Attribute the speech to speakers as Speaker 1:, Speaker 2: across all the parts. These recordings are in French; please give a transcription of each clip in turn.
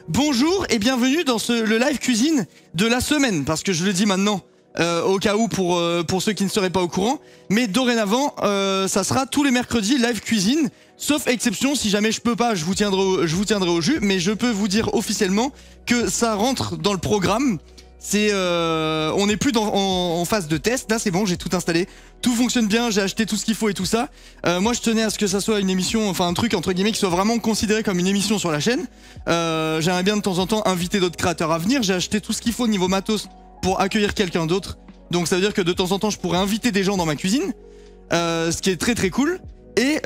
Speaker 1: Bonjour et bienvenue dans le live cuisine de la semaine, parce que je le dis maintenant, au cas où pour ceux qui ne seraient pas au courant, mais dorénavant, ça sera tous les mercredis live cuisine, sauf exception, si jamais je peux pas, je vous tiendrai au jus, mais je peux vous dire officiellement que ça rentre dans le programme. On n'est plus en phase de test, là c'est bon, j'ai tout installé, tout fonctionne bien, j'ai acheté tout ce qu'il faut et tout ça. Moi je tenais à ce que ça soit une émission, enfin un truc entre guillemets qui soit vraiment considéré comme une émission sur la chaîne. J'aimerais bien de temps en temps inviter d'autres créateurs à venir, j'ai acheté tout ce qu'il faut niveau matos pour accueillir quelqu'un d'autre. Donc ça veut dire que de temps en temps je pourrais inviter des gens dans ma cuisine, ce qui est très très cool. Et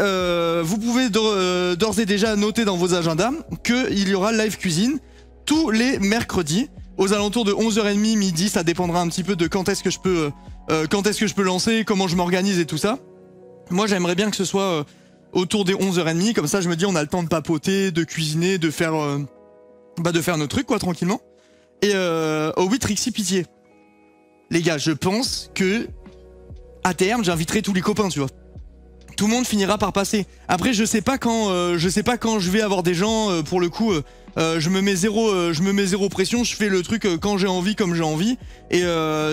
Speaker 1: vous pouvez d'ores et déjà noter dans vos agendas qu'il y aura live cuisine tous les mercredis. Aux alentours de 11h30, midi, ça dépendra un petit peu de quand est-ce que je peux lancer, comment je m'organise et tout ça. Moi, j'aimerais bien que ce soit autour des 11h30, comme ça je me dis on a le temps de papoter, de cuisiner, de faire nos trucs quoi, tranquillement. Et oh oui, Trixie, pitié. Les gars, je pense que à terme, j'inviterai tous les copains, tu vois. Tout le monde finira par passer. Après, je sais pas quand je vais avoir des gens, pour le coup... je me mets zéro pression, je fais le truc quand j'ai envie, comme j'ai envie. Et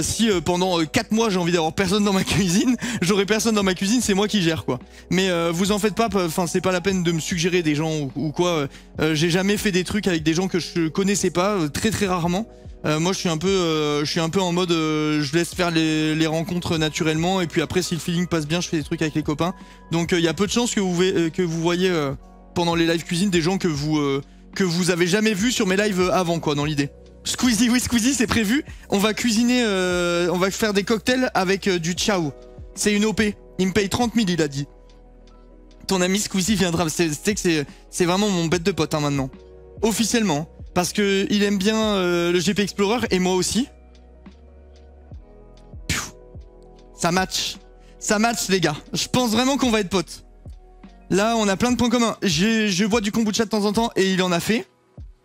Speaker 1: si pendant 4 mois j'ai envie d'avoir personne dans ma cuisine, j'aurai personne dans ma cuisine, c'est moi qui gère quoi. Mais vous en faites pas, enfin c'est pas la peine de me suggérer des gens ou quoi. J'ai jamais fait des trucs avec des gens que je connaissais pas, très très rarement. Moi je suis un peu en mode je laisse faire les rencontres naturellement et puis après si le feeling passe bien je fais des trucs avec les copains. Donc il y a peu de chances que vous voyez pendant les live cuisine des gens que vous avez jamais vu sur mes lives avant quoi dans l'idée. Squeezie, oui Squeezie c'est prévu. On va cuisiner, on va faire des cocktails avec du ciao. C'est une OP. Il me paye 30 000 il a dit. Ton ami Squeezie viendra. C'est vraiment mon bête de pote hein, maintenant. Officiellement. Parce que il aime bien le GP Explorer et moi aussi. Piou. Ça match. Ça match les gars. Je pense vraiment qu'on va être potes. Là, on a plein de points communs. Je bois du kombucha de temps en temps et il en a fait.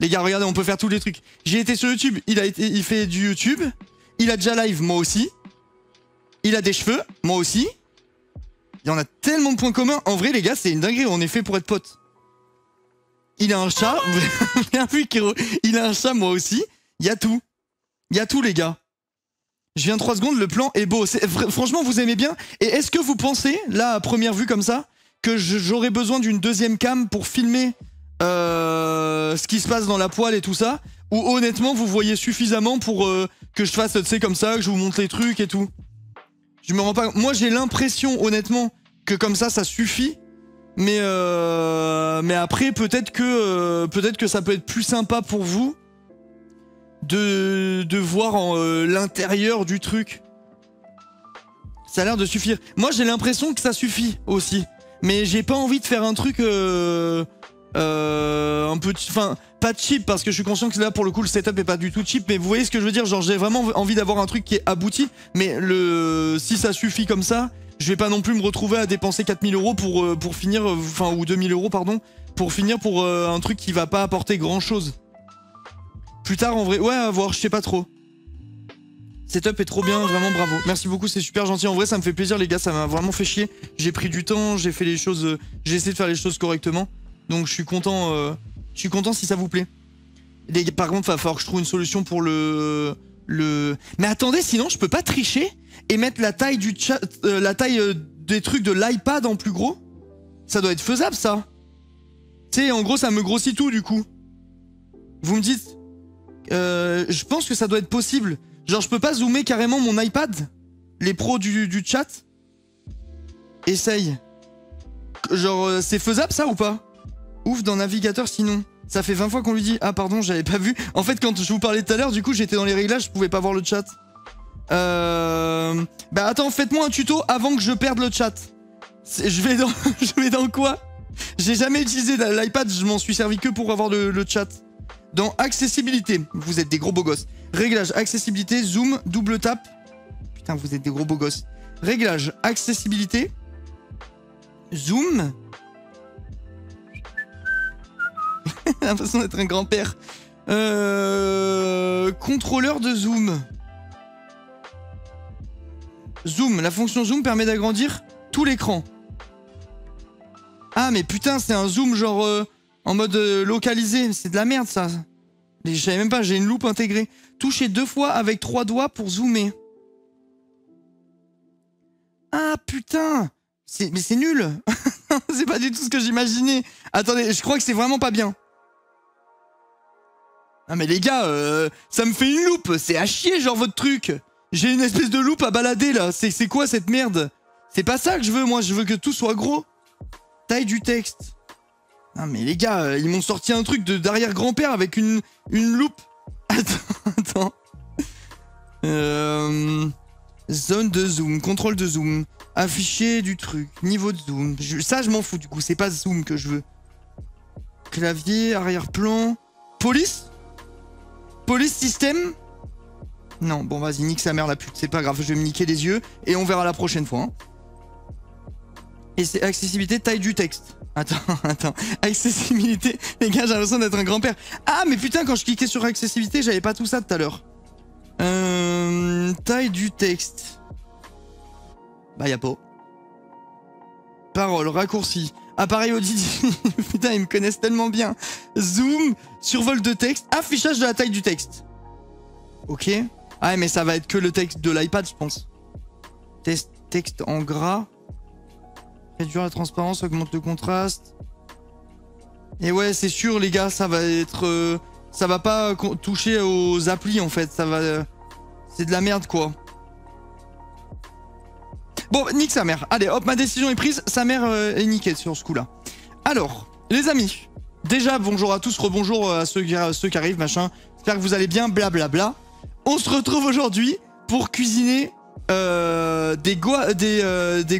Speaker 1: Les gars, regardez, on peut faire tous les trucs. J'ai été sur YouTube, il fait du YouTube. Il a déjà live, moi aussi. Il a des cheveux, moi aussi. Il y en a tellement de points communs. En vrai, les gars, c'est une dinguerie. On est fait pour être potes. Il a un chat. Bien vu, Kiro. Il a un chat, moi aussi. Il y a tout. Il y a tout, les gars. Je viens 3 secondes, le plan est beau. Franchement, vous aimez bien. Et est-ce que vous pensez, là, à première vue comme ça, que j'aurais besoin d'une deuxième cam pour filmer ce qui se passe dans la poêle et tout ça, ou honnêtement vous voyez suffisamment pour que je fasse, tu sais, comme ça, que je vous montre les trucs et tout. Je me rends pas... Moi j'ai l'impression honnêtement que comme ça suffit, mais après peut-être que ça peut être plus sympa pour vous de voir l'intérieur du truc. Ça a l'air de suffire. Moi j'ai l'impression que ça suffit aussi. Mais j'ai pas envie de faire un truc un peu... Enfin, pas cheap, parce que je suis conscient que là, pour le coup, le setup est pas du tout cheap. Mais vous voyez ce que je veux dire? Genre, j'ai vraiment envie d'avoir un truc qui est abouti. Mais si ça suffit comme ça, je vais pas non plus me retrouver à dépenser 4000 € pour finir... Enfin, ou 2000 €, pardon. Pour finir pour un truc qui va pas apporter grand-chose. Plus tard, en vrai... Ouais, à voir, je sais pas trop. Setup est trop bien, vraiment bravo. Merci beaucoup, c'est super gentil. En vrai, ça me fait plaisir, les gars, ça m'a vraiment fait chier. J'ai pris du temps, j'ai fait les choses, j'ai essayé de faire les choses correctement. Donc, je suis content si ça vous plaît. Par contre, il va falloir que je trouve une solution pour le... Mais attendez, sinon, je peux pas tricher et mettre la taille du chat, la taille des trucs de l'iPad en plus gros? Ça doit être faisable, ça. Tu sais, en gros, ça me grossit tout, du coup. Vous me dites... je pense que ça doit être possible. Genre, je peux pas zoomer carrément mon iPad? Les pros du chat? Essaye. Genre, c'est faisable ça ou pas? Ouf, dans navigateur sinon. Ça fait 20 fois qu'on lui dit... Ah pardon, j'avais pas vu. En fait, quand je vous parlais tout à l'heure, du coup, j'étais dans les réglages, je pouvais pas voir le chat. Bah attends, faites-moi un tuto avant que je perde le chat. Je vais dans quoi? J'ai jamais utilisé l'iPad, je m'en suis servi que pour avoir le chat. Dans accessibilité, vous êtes des gros beaux gosses. Réglage, accessibilité, zoom, double tap. Putain, vous êtes des gros beaux gosses. Réglage, accessibilité. Zoom. J'ai l'impression d'être un grand-père. Contrôleur de zoom. Zoom, la fonction zoom permet d'agrandir tout l'écran. Ah mais putain, c'est un zoom genre en mode localisé. C'est de la merde ça. Je savais même pas, j'ai une loupe intégrée. Touchez 2 fois avec 3 doigts pour zoomer. Ah putain! Mais c'est nul! C'est pas du tout ce que j'imaginais. Attendez, je crois que c'est vraiment pas bien. Ah mais les gars, ça me fait une loupe, c'est à chier genre votre truc. J'ai une espèce de loupe à balader là, c'est quoi cette merde? C'est pas ça que je veux, moi je veux que tout soit gros. Taille du texte. Ah mais les gars, ils m'ont sorti un truc d'arrière-grand-père avec une loupe. Attends. Zone de zoom, contrôle de zoom, afficher du truc, niveau de zoom. Ça je m'en fous du coup, c'est pas zoom que je veux. Clavier, arrière-plan. Police? Police système? Non, bon vas-y, nique sa mère la pute, c'est pas grave, je vais me niquer les yeux et on verra la prochaine fois. Hein. Et c'est accessibilité, taille du texte. Attends. Accessibilité, les gars, j'ai l'impression d'être un grand-père. Ah, mais putain, quand je cliquais sur accessibilité, j'avais pas tout ça tout à l'heure. Taille du texte. Bah, y'a pas. Parole, raccourci. Appareil auditif. Putain, ils me connaissent tellement bien. Zoom, survol de texte, affichage de la taille du texte. Ok. Ah, mais ça va être que le texte de l'iPad, je pense. Texte en gras. Réduire la transparence, augmente le contraste. Et ouais, c'est sûr, les gars, ça va être... ça va pas toucher aux applis, en fait. Ça va... c'est de la merde, quoi. Bon, nique sa mère. Allez, hop, ma décision est prise. Sa mère est niquée sur ce coup-là. Alors, les amis. Déjà, bonjour à tous, rebonjour à ceux qui arrivent, machin. J'espère que vous allez bien, blablabla. On se retrouve aujourd'hui pour cuisiner des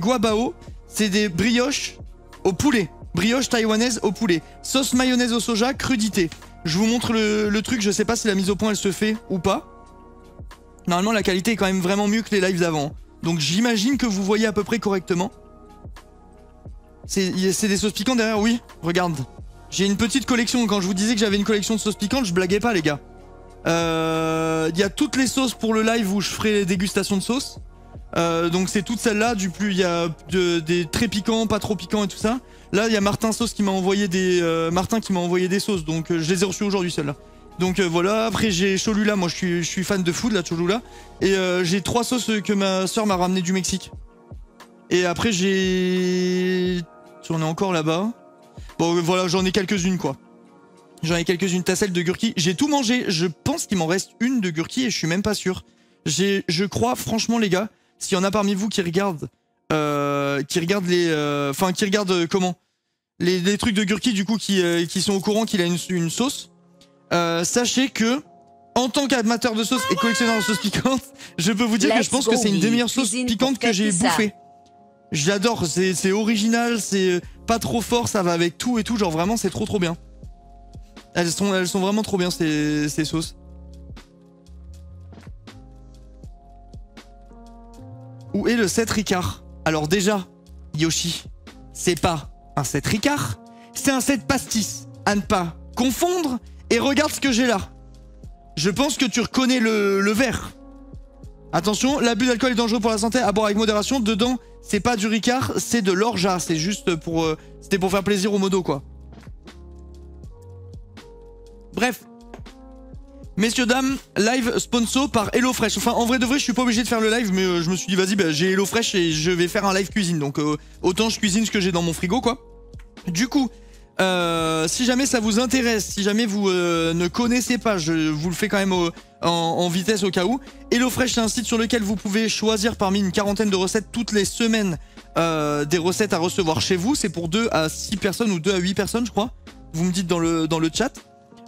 Speaker 1: guabao. C'est des brioches au poulet. Brioche taïwanaise au poulet. Sauce mayonnaise au soja, crudité. Je vous montre le truc, je sais pas si la mise au point elle se fait ou pas. Normalement la qualité est quand même vraiment mieux que les lives d'avant. Donc j'imagine que vous voyez à peu près correctement. C'est des sauces piquantes derrière, oui. Regarde. J'ai une petite collection. Quand je vous disais que j'avais une collection de sauces piquantes, je blaguais pas les gars. Il y a toutes les sauces pour le live où je ferai les dégustations de sauces. Donc c'est toutes celles-là, il y a des très piquants, pas trop piquants et tout ça. Là il y a Martin Sauce qui m'a envoyé des sauces, donc je les ai reçues aujourd'hui celles-là. Donc voilà, après j'ai Cholula, moi je suis fan de food, la Cholula. Et j'ai 3 sauces que ma soeur m'a ramené du Mexique. Et après j'en ai encore là-bas. Bon voilà, j'en ai quelques-unes quoi. J'en ai quelques-unes, tasselles de gurki. J'ai tout mangé, je pense qu'il m'en reste une de gurki et je suis même pas sûr. Je crois franchement les gars, s'il y en a parmi vous qui regardent les trucs de Gurki du coup qui sont au courant qu'il a une sauce, sachez que en tant qu'amateur de sauce et collectionneur de sauce piquante, je peux vous dire que je pense que c'est une des meilleures sauces piquantes que j'ai bouffé. J'adore, c'est original, c'est pas trop fort, ça va avec tout et tout, genre vraiment c'est trop bien. Elles sont vraiment trop bien ces sauces. Où est le 7 Ricard? Alors déjà, Yoshi, c'est pas un 7 Ricard, c'est un 7 pastis. À ne pas confondre. Et regarde ce que j'ai là. Je pense que tu reconnais le verre. Attention, l'abus d'alcool est dangereux pour la santé, à boire avec modération. Dedans, c'est pas du Ricard, c'est de l'orgeat. C'est juste pour... c'était pour faire plaisir aux modos, quoi. Bref. Messieurs, dames, live sponsor par HelloFresh. Enfin, en vrai de vrai, je suis pas obligé de faire le live, mais je me suis dit, vas-y, bah, j'ai HelloFresh et je vais faire un live cuisine. Donc, autant je cuisine ce que j'ai dans mon frigo, quoi. Du coup, si jamais ça vous intéresse, si jamais vous ne connaissez pas, je vous le fais quand même en vitesse au cas où. HelloFresh, c'est un site sur lequel vous pouvez choisir parmi une quarantaine de recettes toutes les semaines des recettes à recevoir chez vous. C'est pour 2 à 6 personnes ou 2 à 8 personnes, je crois. Vous me dites dans le chat.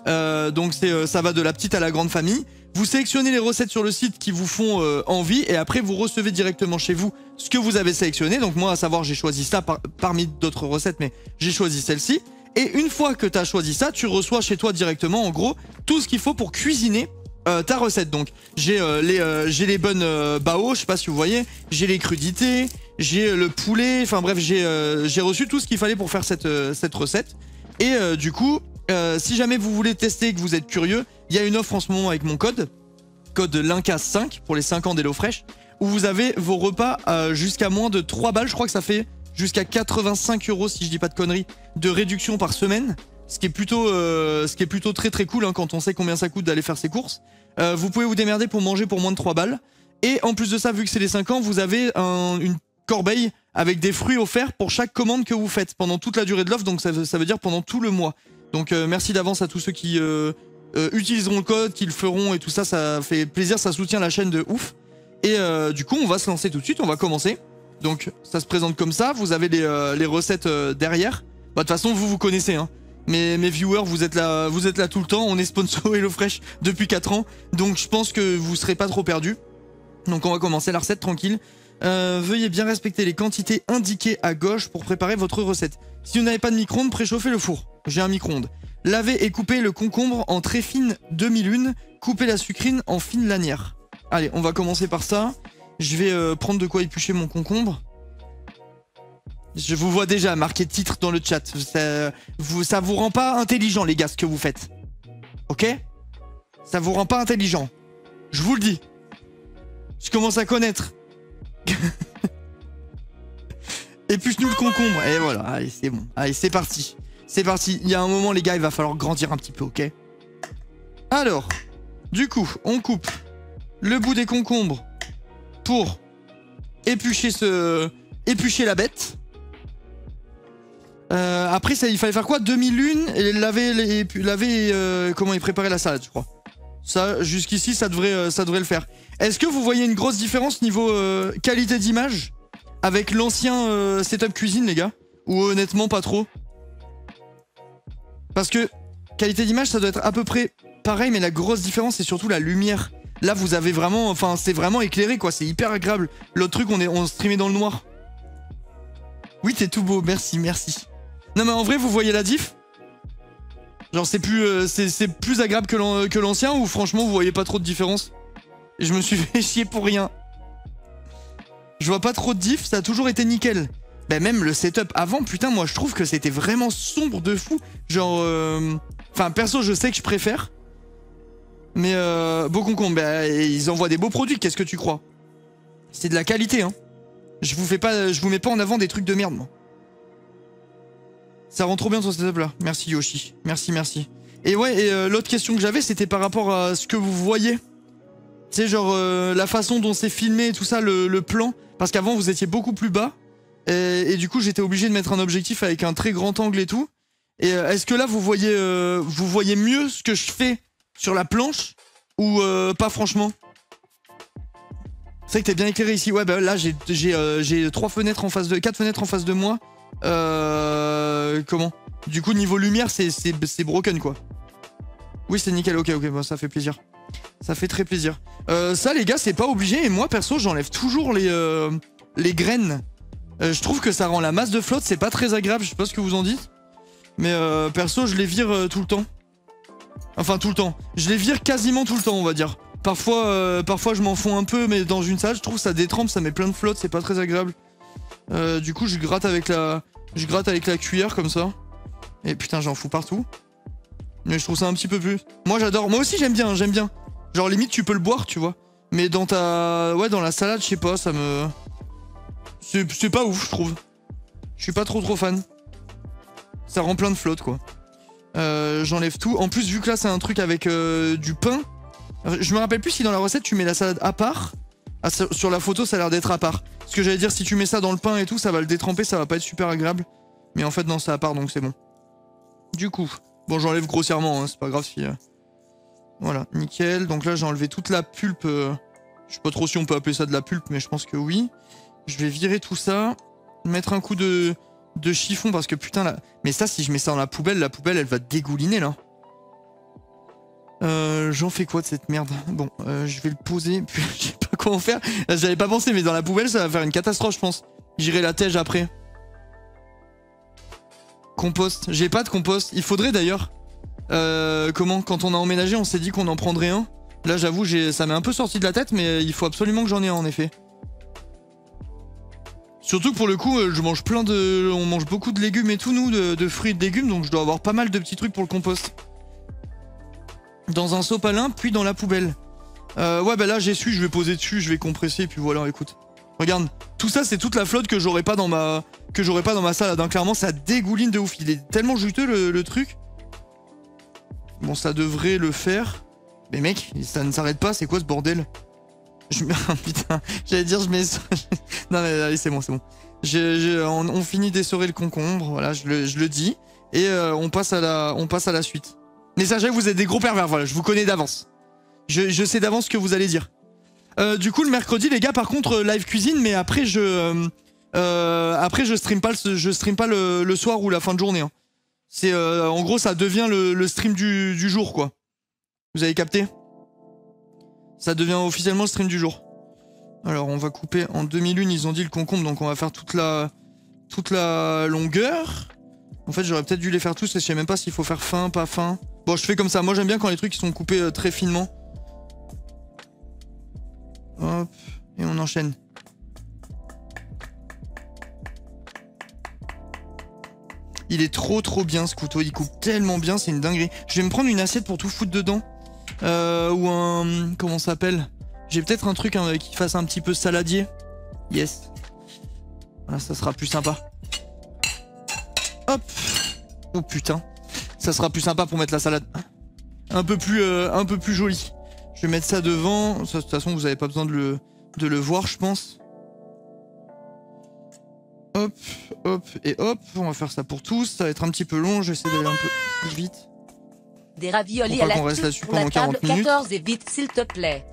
Speaker 1: Donc ça va de la petite à la grande famille. Vous sélectionnez les recettes sur le site qui vous font envie et après vous recevez directement chez vous ce que vous avez sélectionné. Donc moi à savoir j'ai choisi ça parmi d'autres recettes, mais j'ai choisi celle-ci. Et une fois que tu as choisi ça, tu reçois chez toi directement en gros tout ce qu'il faut pour cuisiner ta recette. Donc j'ai les bonnes bao, je sais pas si vous voyez, j'ai les crudités, j'ai le poulet, enfin bref j'ai reçu tout ce qu'il fallait pour faire cette recette. Et du coup si jamais vous voulez tester et que vous êtes curieux, il y a une offre en ce moment avec mon code LINCAS5 pour les 5 ans d'HelloFresh, où vous avez vos repas jusqu'à moins de 3 balles. Je crois que ça fait jusqu'à 85 € si je dis pas de conneries de réduction par semaine ce qui est plutôt très très cool hein, quand on sait combien ça coûte d'aller faire ses courses. Vous pouvez vous démerder pour manger pour moins de 3 balles. Et en plus de ça, vu que c'est les 5 ans, vous avez une corbeille avec des fruits offerts pour chaque commande que vous faites pendant toute la durée de l'offre, donc ça veut dire pendant tout le mois. Donc merci d'avance à tous ceux qui utiliseront le code, qui le feront et tout ça, ça fait plaisir, ça soutient la chaîne de ouf. Et du coup, on va se lancer tout de suite, on va commencer. Donc ça se présente comme ça, vous avez les recettes derrière. Bah, de toute façon, vous connaissez, hein. Mes viewers, vous êtes là tout le temps, on est sponsor HelloFresh depuis 4 ans, donc je pense que vous serez pas trop perdus. Donc on va commencer la recette tranquille. Veuillez bien respecter les quantités indiquées à gauche pour préparer votre recette. Si vous n'avez pas de micro-ondes, préchauffez le four. J'ai un micro-ondes. Lavez et coupez le concombre en très fines demi-lunes. Coupez la sucrine en fines lanières. Allez, on va commencer par ça. Je vais prendre de quoi éplucher mon concombre. Je vous vois déjà marquer titre dans le chat. Ça vous rend pas intelligent, les gars, ce que vous faites. Ok? Ça vous rend pas intelligent. Je vous le dis. Je commence à connaître. Épluche-nous le concombre. Et voilà, allez, c'est bon. Allez, c'est parti. C'est parti. Il y a un moment, les gars, il va falloir grandir un petit peu, ok? Alors, du coup, on coupe le bout des concombres pour éplucher la bête. Après, il fallait faire quoi? Demi-lune et laver comment il préparait la salade, je crois. Ça, jusqu'ici, ça devrait le faire. Est-ce que vous voyez une grosse différence niveau qualité d'image avec l'ancien setup cuisine, les gars? Ou honnêtement, pas trop? Parce que qualité d'image, ça doit être à peu près pareil, mais la grosse différence, c'est surtout la lumière. Là, vous avez vraiment... Enfin, c'est vraiment éclairé, quoi. C'est hyper agréable. L'autre truc, on streamait dans le noir. Oui, t'es tout beau. Merci, merci. Non, mais en vrai, vous voyez la diff? Genre, c'est plus agréable que l'ancien ou franchement, vous voyez pas trop de différence? Et je me suis fait chier pour rien. Je vois pas trop de diff, ça a toujours été nickel. Bah, même le setup avant, putain, moi, je trouve que c'était vraiment sombre de fou. Genre... Enfin, perso, je sais que je préfère. Mais beau concombre, bah, ils envoient des beaux produits, qu'est-ce que tu crois? C'est de la qualité, hein. Je vous mets pas en avant des trucs de merde, moi. Ça rend trop bien ton setup là. Merci Yoshi. Merci, merci. Et ouais, l'autre question que j'avais, c'était par rapport à ce que vous voyez. Tu sais, genre la façon dont c'est filmé et tout ça, le plan. Parce qu'avant, vous étiez beaucoup plus bas. Et du coup, j'étais obligé de mettre un objectif avec un très grand angle et tout. Et est-ce que là, vous voyez mieux ce que je fais sur la planche ou pas franchement? C'est vrai que t'es bien éclairé ici. Ouais, bah là, j'ai 4 fenêtres en face de moi. Comment? Du coup, niveau lumière, c'est broken, quoi. Oui, c'est nickel. Ok, bah, ça fait plaisir. Ça fait très plaisir. Ça, les gars, c'est pas obligé. Et moi, perso, j'enlève toujours les graines. Je trouve que ça rend la masse de flotte. C'est pas très agréable. Je sais pas ce que vous en dites. Mais perso, je les vire tout le temps. Enfin, tout le temps. Je les vire quasiment tout le temps, on va dire. Parfois je m'en fonds un peu, mais dans une salade, je trouve que ça détrempe, ça met plein de flotte, c'est pas très agréable. Du coup, je gratte avec la cuillère comme ça. Et putain, j'en fous partout. Mais je trouve ça un petit peu plus... Moi, j'adore. Moi aussi, j'aime bien. Genre, limite, tu peux le boire, tu vois. Mais dans dans la salade, je sais pas, ça me... C'est pas ouf, je trouve. Je suis pas trop fan. Ça rend plein de flotte, quoi. J'enlève tout. En plus, vu que là, c'est un truc avec du pain... Je me rappelle plus si dans la recette tu mets la salade à part. Ah, sur la photo ça a l'air d'être à part. Ce que j'allais dire, si tu mets ça dans le pain et tout, ça va le détremper, ça va pas être super agréable. Mais en fait non, c'est à part, donc c'est bon. Du coup, bon, j'enlève grossièrement, hein, c'est pas grave si... Voilà, nickel. Donc là j'ai enlevé toute la pulpe. Je sais pas trop si on peut appeler ça de la pulpe, mais je pense que oui. Je vais virer tout ça. Mettre un coup de chiffon parce que putain là... Mais ça, si je mets ça dans la poubelle elle va dégouliner là. J'en fais quoi de cette merde? Bon, je vais le poser, puis je sais pas quoi en faire. J'avais pas pensé, mais dans la poubelle, ça va faire une catastrophe, je pense. J'irai la tège après. Compost. J'ai pas de compost. Il faudrait d'ailleurs. Comment? Quand on a emménagé, on s'est dit qu'on en prendrait un. Là, j'avoue, ça m'est un peu sorti de la tête, mais il faut absolument que j'en ai un, en effet. Surtout que pour le coup, on mange beaucoup de légumes et tout, nous, de fruits et de légumes, donc je dois avoir pas mal de petits trucs pour le compost. Dans un sopalin, puis dans la poubelle. Ouais, bah là, j'ai su, je vais poser dessus, je vais compresser, et puis voilà, écoute. Regarde, tout ça, c'est toute la flotte que j'aurais pas dans ma salade. Hein. Clairement, ça dégouline de ouf. Il est tellement juteux, le truc. Bon, ça devrait le faire. Mais mec, ça ne s'arrête pas, c'est quoi ce bordel? Je mets... Putain, j'allais dire je mets... Non mais allez, c'est bon, c'est bon. On finit d'essorer le concombre, voilà, je le dis. Et on passe à la suite. Mais sachez que vous êtes des gros pervers, voilà, je vous connais d'avance. Je sais d'avance ce que vous allez dire. Du coup, le mercredi, les gars, par contre, live cuisine, mais après, je stream pas le soir ou la fin de journée. Hein. C'est en gros, ça devient le stream du jour, quoi. Vous avez capté? Ça devient officiellement le stream du jour. Alors, on va couper en 2001, ils ont dit le concombre, donc on va faire toute la longueur. En fait, j'aurais peut-être dû les faire tous, et je sais même pas s'il faut faire fin, pas fin. Bon, je fais comme ça. Moi, j'aime bien quand les trucs sont coupés très finement. Hop, et on enchaîne. Il est trop bien ce couteau, il coupe tellement bien, c'est une dinguerie. Je vais me prendre une assiette pour tout foutre dedans. Ou un... Comment ça s'appelle? J'ai peut-être un truc qui fasse un petit peu saladier. Yes. Voilà, ça sera plus sympa. Hop. Oh putain. Ça sera plus sympa pour mettre la salade. Un peu plus joli. Je vais mettre ça devant. Ça, de toute façon, vous n'avez pas besoin de le voir, je pense. Hop, hop et hop. On va faire ça pour tous. Ça va être un petit peu long. Je vais essayer d'aller un peu plus vite.
Speaker 2: Des raviolis à la tuque pour la table 14 et vite, s'il te plaît.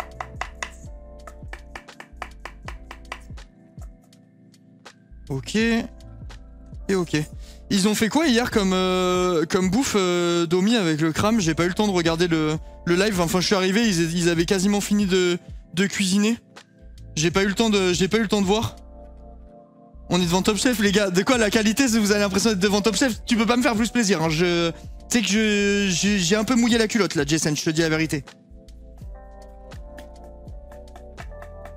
Speaker 1: Ok. Et ok. Ils ont fait quoi hier comme bouffe Domi avec le crâne? J'ai pas eu le temps de regarder le live. Enfin, je suis arrivé, ils avaient quasiment fini de cuisiner. J'ai pas eu le temps de voir. On est devant Top Chef, les gars. De quoi la qualité, vous avez l'impression d'être devant Top Chef? Tu peux pas me faire plus plaisir. Hein. Tu sais que j'ai un peu mouillé la culotte là, Jason. Je te dis la vérité.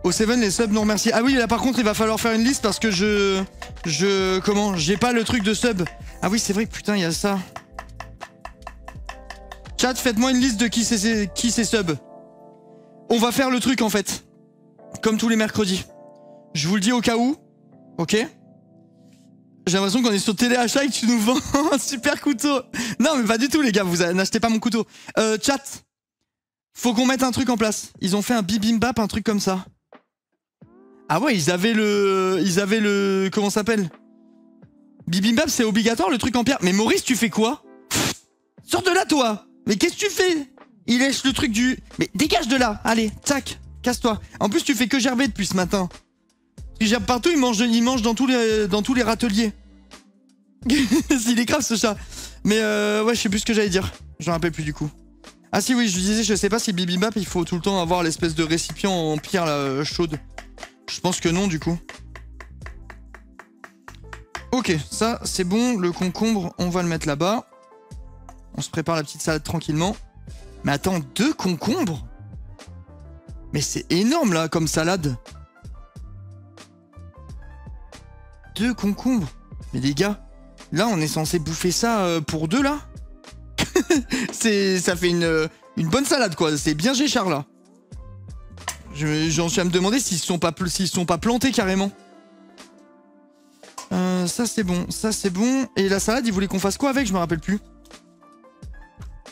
Speaker 1: Au Seven, les subs non merci. Ah oui, là par contre, il va falloir faire une liste parce que j'ai pas le truc de sub. Ah oui, c'est vrai que putain, il y a ça. Chat, faites-moi une liste de qui c'est sub. On va faire le truc en fait. Comme tous les mercredis. Je vous le dis au cas où. Ok? J'ai l'impression qu'on est sur téléachat et que tu nous vends un super couteau. Non, mais pas du tout, les gars. Vous n'achetez pas mon couteau. Chat. Faut qu'on mette un truc en place. Ils ont fait un bibimbap, un truc comme ça. Ah ouais, ils avaient le... Comment ça s'appelle? Bibimbap, c'est obligatoire, le truc en pierre. Mais Maurice, tu fais quoi? Sors de là, toi! Mais qu'est-ce que tu fais? Il lèche le truc du... Mais dégage de là! Allez, tac, casse-toi. En plus, tu fais que gerber depuis ce matin. Il gerbe partout, il mange dans tous les râteliers. Il est grave, ce chat. Mais ouais, je sais plus ce que j'allais dire. Je me rappelle plus du coup. Ah si, oui, je disais, je sais pas si bibimbap, il faut tout le temps avoir l'espèce de récipient en pierre là, chaude. Je pense que non, du coup. Ok, ça, c'est bon. Le concombre, on va le mettre là-bas. On se prépare la petite salade tranquillement. Mais attends, 2 concombres? Mais c'est énorme, là, comme salade. 2 concombres? Mais les gars, là, on est censé bouffer ça pour 2, là? Ça fait une bonne salade, quoi. C'est bien Géchard, là. J'en suis à me demander s'ils sont pas plantés carrément. Ça c'est bon, ça c'est bon. Et la salade, ils voulaient qu'on fasse quoi avec? Je me rappelle plus.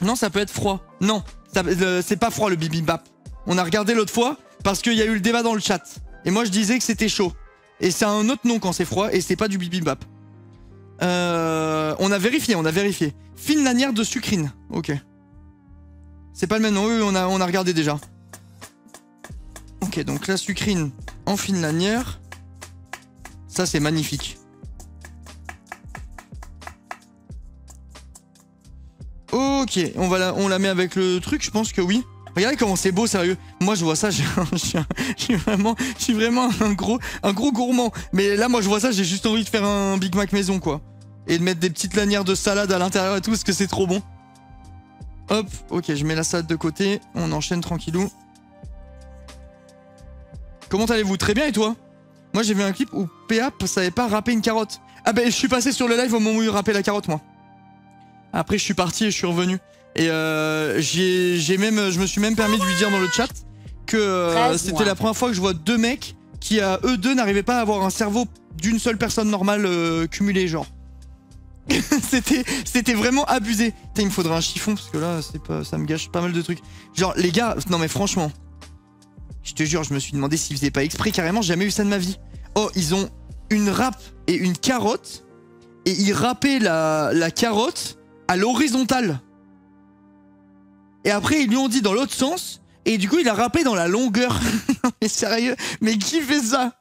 Speaker 1: Non, ça peut être froid. Non, c'est pas froid le bibimbap. On a regardé l'autre fois parce qu'il y a eu le débat dans le chat. Et moi je disais que c'était chaud. Et c'est un autre nom quand c'est froid et c'est pas du bibimbap. On a vérifié. Fine lanière de sucrine. Ok. C'est pas le même nom, oui, on a regardé déjà. Ok, donc la sucrine en fine lanière. Ça, c'est magnifique. Ok, on la met avec le truc, je pense que oui. Regardez comment c'est beau, sérieux. Moi, je vois ça, je suis vraiment un gros gourmand. Mais là, moi, je vois ça, j'ai juste envie de faire un Big Mac maison, quoi. Et de mettre des petites lanières de salade à l'intérieur et tout, parce que c'est trop bon. Hop, ok, je mets la salade de côté. On enchaîne tranquillou. Comment allez-vous? Très bien, et toi? Moi, j'ai vu un clip où PA savait pas râper une carotte. Ah ben, je suis passé sur le live au moment où il râpait la carotte, moi. Après, je suis parti et je suis revenu. Et je me suis même permis de lui dire dans le chat que c'était la première fois que je vois 2 mecs qui, eux deux, n'arrivaient pas à avoir un cerveau d'une seule personne normale cumulé, genre. C'était vraiment abusé. Putain, il me faudrait un chiffon parce que là, ça me gâche pas mal de trucs. Genre, les gars, non mais franchement, je te jure, je me suis demandé s'ils faisaient pas exprès, carrément, j'ai jamais eu ça de ma vie. Oh, ils ont une râpe et une carotte, et ils râpaient la carotte à l'horizontale. Et après, ils lui ont dit dans l'autre sens, et du coup, il a râpé dans la longueur. Non mais sérieux, mais qui fait ça?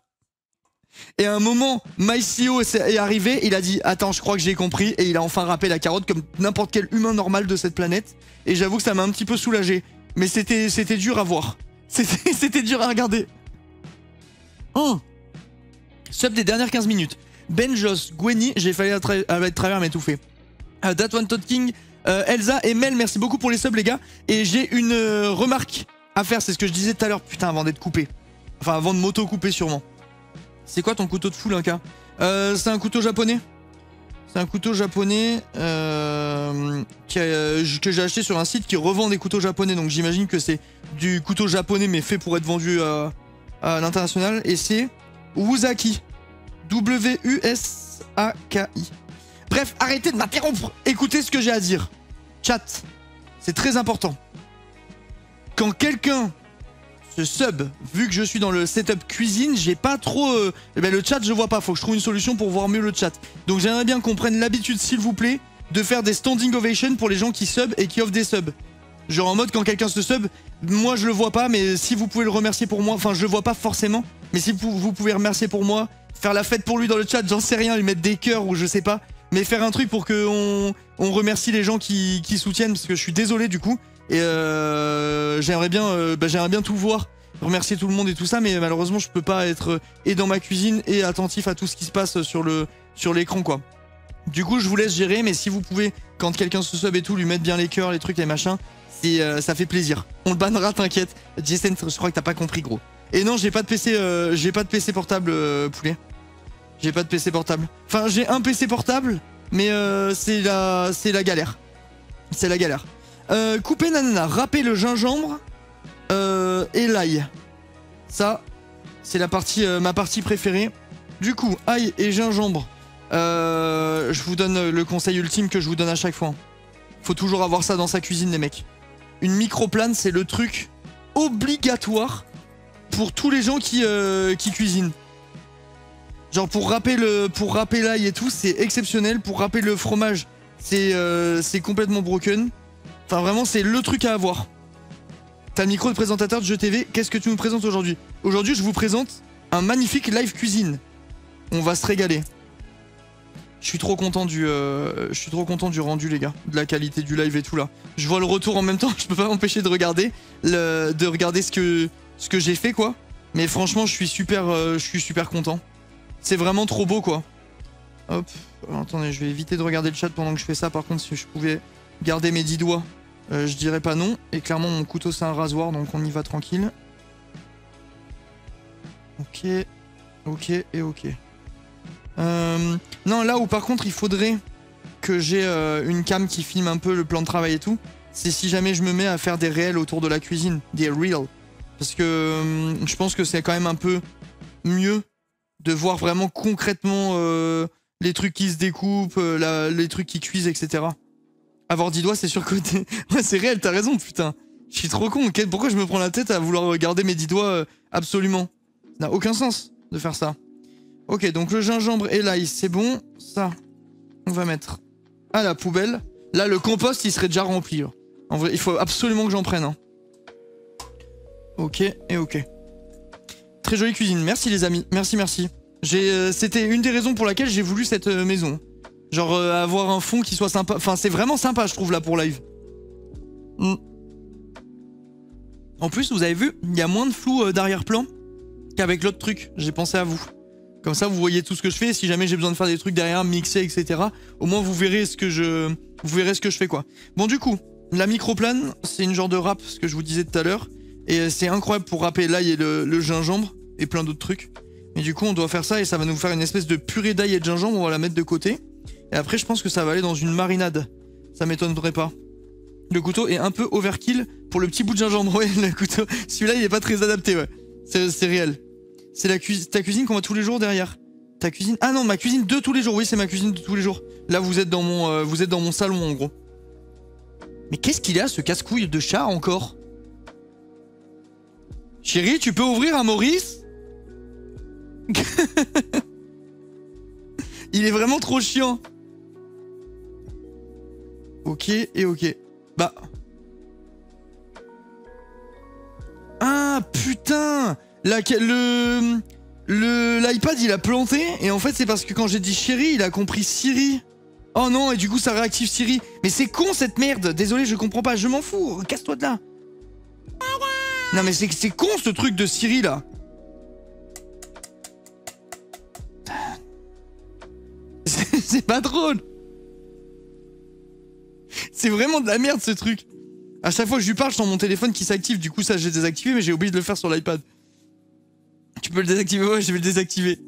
Speaker 1: Et à un moment, MyCEO est arrivé, il a dit « Attends, je crois que j'ai compris » et il a enfin râpé la carotte comme n'importe quel humain normal de cette planète. Et j'avoue que ça m'a un petit peu soulagé. Mais c'était dur à voir. C'était dur à regarder. Oh. Sub des dernières 15 minutes. Benjos, Gwenny, j'ai failli à travers m'étouffer. That One Todd King, Elsa et Mel, merci beaucoup pour les subs les gars. Et j'ai une remarque à faire, c'est ce que je disais tout à l'heure, putain, avant d'être coupé. Enfin, avant de m'auto-couper sûrement. C'est quoi ton couteau de fou, Linka? C'est un couteau japonais. C'est un couteau japonais que j'ai acheté sur un site qui revend des couteaux japonais. Donc j'imagine que c'est du couteau japonais mais fait pour être vendu à l'international. Et c'est Wusaki. W-U-S-A-K-I. Bref, arrêtez de m'interrompre. Écoutez ce que j'ai à dire. Chat, c'est très important. Quand quelqu'un... ce sub, vu que je suis dans le setup cuisine, j'ai pas trop... le chat, je vois pas. Faut que je trouve une solution pour voir mieux le chat. Donc j'aimerais bien qu'on prenne l'habitude, s'il vous plaît, de faire des standing ovations pour les gens qui sub et qui offrent des subs. Genre en mode, quand quelqu'un se sub, moi je le vois pas, mais si vous pouvez le remercier pour moi, enfin je le vois pas forcément, mais si vous pouvez remercier pour moi, faire la fête pour lui dans le chat, j'en sais rien, lui mettre des cœurs ou je sais pas, mais faire un truc pour qu'on remercie les gens qui soutiennent, parce que je suis désolé du coup. Et j'aimerais bien tout voir, remercier tout le monde et tout ça, mais malheureusement je peux pas être et dans ma cuisine et attentif à tout ce qui se passe sur l'écran quoi. Du coup je vous laisse gérer, mais si vous pouvez, quand quelqu'un se sub et tout, lui mettre bien les cœurs, les trucs, les machins, ça fait plaisir. On le bannera, t'inquiète. Jason, je crois que t'as pas compris gros. Et non, j'ai pas de PC portable, poulet. J'ai pas de PC portable. Enfin j'ai un PC portable, mais c'est la galère. C'est la galère. Couper nanana, râper le gingembre et l'ail. Ça, c'est ma partie préférée. Du coup, ail et gingembre. Je vous donne le conseil ultime que je vous donne à chaque fois. Faut toujours avoir ça dans sa cuisine, les mecs. Une microplane, c'est le truc obligatoire pour tous les gens qui cuisinent. Genre pour râper l'ail et tout, c'est exceptionnel. Pour râper le fromage, c'est complètement broken. Enfin vraiment c'est le truc à avoir. T'as le micro de présentateur de Jeux TV, qu'est-ce que tu nous présentes aujourd'hui? Aujourd'hui je vous présente un magnifique live cuisine. On va se régaler. Je suis trop content du rendu les gars, de la qualité du live et tout là. Je vois le retour en même temps, je peux pas m'empêcher de regarder ce que j'ai fait quoi. Mais franchement je suis super content. C'est vraiment trop beau quoi. Hop, alors, attendez, je vais éviter de regarder le chat pendant que je fais ça. Par contre si je pouvais garder mes 10 doigts, je dirais pas non. Et clairement mon couteau c'est un rasoir donc on y va tranquille. Ok et ok. Non là où par contre il faudrait que j'ai une cam qui filme un peu le plan de travail et tout, c'est si jamais je me mets à faire des réels autour de la cuisine, des reels. Parce que je pense que c'est quand même un peu mieux de voir vraiment concrètement les trucs qui se découpent, les trucs qui cuisent, etc. Avoir 10 doigts, c'est sûr que ouais, c'est réel, t'as raison, putain. Je suis trop con. Pourquoi je me prends la tête à vouloir garder mes 10 doigts absolument? Ça n'a aucun sens de faire ça. Ok, donc le gingembre et l'ail, c'est bon. Ça, on va mettre à la poubelle. Là, le compost, il serait déjà rempli. Hein. En vrai, il faut absolument que j'en prenne. Hein. Ok et ok. Très jolie cuisine. Merci les amis. Merci. C'était une des raisons pour laquelle j'ai voulu cette maison. Genre avoir un fond qui soit sympa. Enfin, c'est vraiment sympa, je trouve, là, pour live. En plus, vous avez vu, il y a moins de flou d'arrière-plan qu'avec l'autre truc. J'ai pensé à vous. Comme ça, vous voyez tout ce que je fais. Si jamais j'ai besoin de faire des trucs derrière, mixer, etc. Au moins, vous verrez ce que je fais, quoi. Bon, du coup, la microplane, c'est une genre de râpe, ce que je vous disais tout à l'heure. Et c'est incroyable pour râper l'ail et le gingembre et plein d'autres trucs. Et du coup, on doit faire ça et ça va nous faire une espèce de purée d'ail et de gingembre. On va la mettre de côté. Et après, je pense que ça va aller dans une marinade. Ça m'étonnerait pas. Le couteau est un peu overkill pour le petit bout de gingembre. Ouais, le couteau. Celui-là, il est pas très adapté, ouais. C'est réel. C'est ta cuisine qu'on voit tous les jours derrière. Ta cuisine... Ah non, ma cuisine de tous les jours. Oui, c'est ma cuisine de tous les jours. Là, vous êtes dans mon salon, en gros. Mais qu'est-ce qu'il a, ce casse-couille de chat, encore? Chérie, tu peux ouvrir un Maurice? Il est vraiment trop chiant. Ok et ok. Bah... Ah, putain! L'iPad il a planté et en fait c'est parce que quand j'ai dit chérie il a compris Siri. Oh non, et du coup ça réactive Siri. Mais c'est con cette merde. Désolé, je comprends pas, je m'en fous. Casse-toi de là. Non mais c'est con ce truc de Siri là. C'est pas drôle. C'est vraiment de la merde ce truc. À chaque fois que je lui parle, je sens mon téléphone qui s'active. Du coup ça j'ai désactivé, mais j'ai oublié de le faire sur l'iPad. Tu peux le désactiver? Ouais, je vais le désactiver.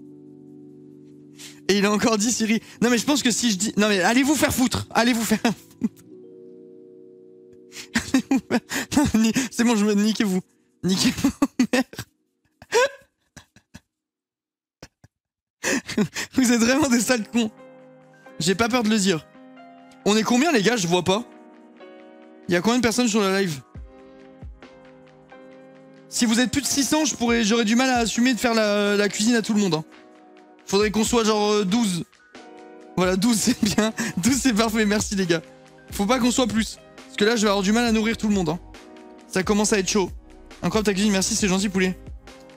Speaker 1: Et il a encore dit Siri. Non mais je pense que si je dis... Non mais allez vous faire foutre. Allez vous faire foutre. C'est bon, je me... Niquez-vous. Niquez-vous, merde. Vous êtes vraiment des sales cons. J'ai pas peur de le dire. On est combien les gars? Je vois pas. Il y a combien de personnes sur la live? Si vous êtes plus de 600, j'aurais du mal à assumer de faire la cuisine à tout le monde. Hein. Faudrait qu'on soit genre 12. Voilà, 12 c'est bien. 12 c'est parfait, merci les gars. Faut pas qu'on soit plus. Parce que là, je vais avoir du mal à nourrir tout le monde. Hein. Ça commence à être chaud. Incroyable ta cuisine, merci, c'est gentil poulet.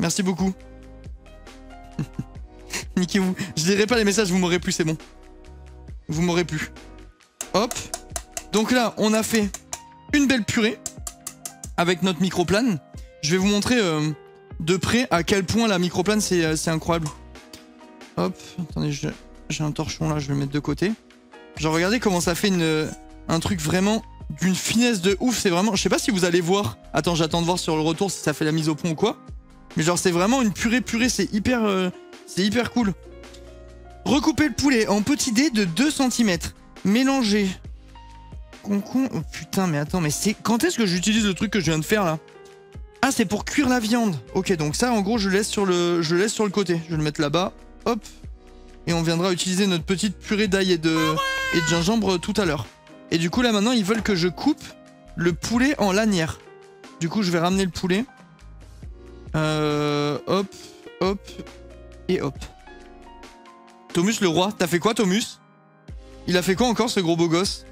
Speaker 1: Merci beaucoup. Niquez-vous. Je lirai pas les messages, vous m'aurez plus, c'est bon. Vous m'aurez plus. Hop. Donc là, on a fait une belle purée avec notre microplane. Je vais vous montrer de près à quel point la microplane c'est incroyable. Hop, attendez, j'ai un torchon là, je vais le mettre de côté. Genre regardez comment ça fait un truc vraiment d'une finesse de ouf. C'est vraiment, je sais pas si vous allez voir. Attends, j'attends de voir sur le retour si ça fait la mise au point ou quoi. Mais genre c'est vraiment une purée, c'est hyper cool. Recouper le poulet en petits dés de 2 cm. Mélanger. Concon. Oh putain, mais attends, mais c'est quand est-ce que j'utilise le truc que je viens de faire là? Ah, c'est pour cuire la viande. Ok, donc ça, en gros, je laisse sur le côté. Je vais le mettre là-bas. Hop. Et on viendra utiliser notre petite purée d'ail et de gingembre tout à l'heure. Et du coup, là, maintenant, ils veulent que je coupe le poulet en lanières. Du coup, je vais ramener le poulet. Hop, hop, et hop. Thomus, le roi. T'as fait quoi, Thomus? Il a fait quoi encore, ce gros beau gosse?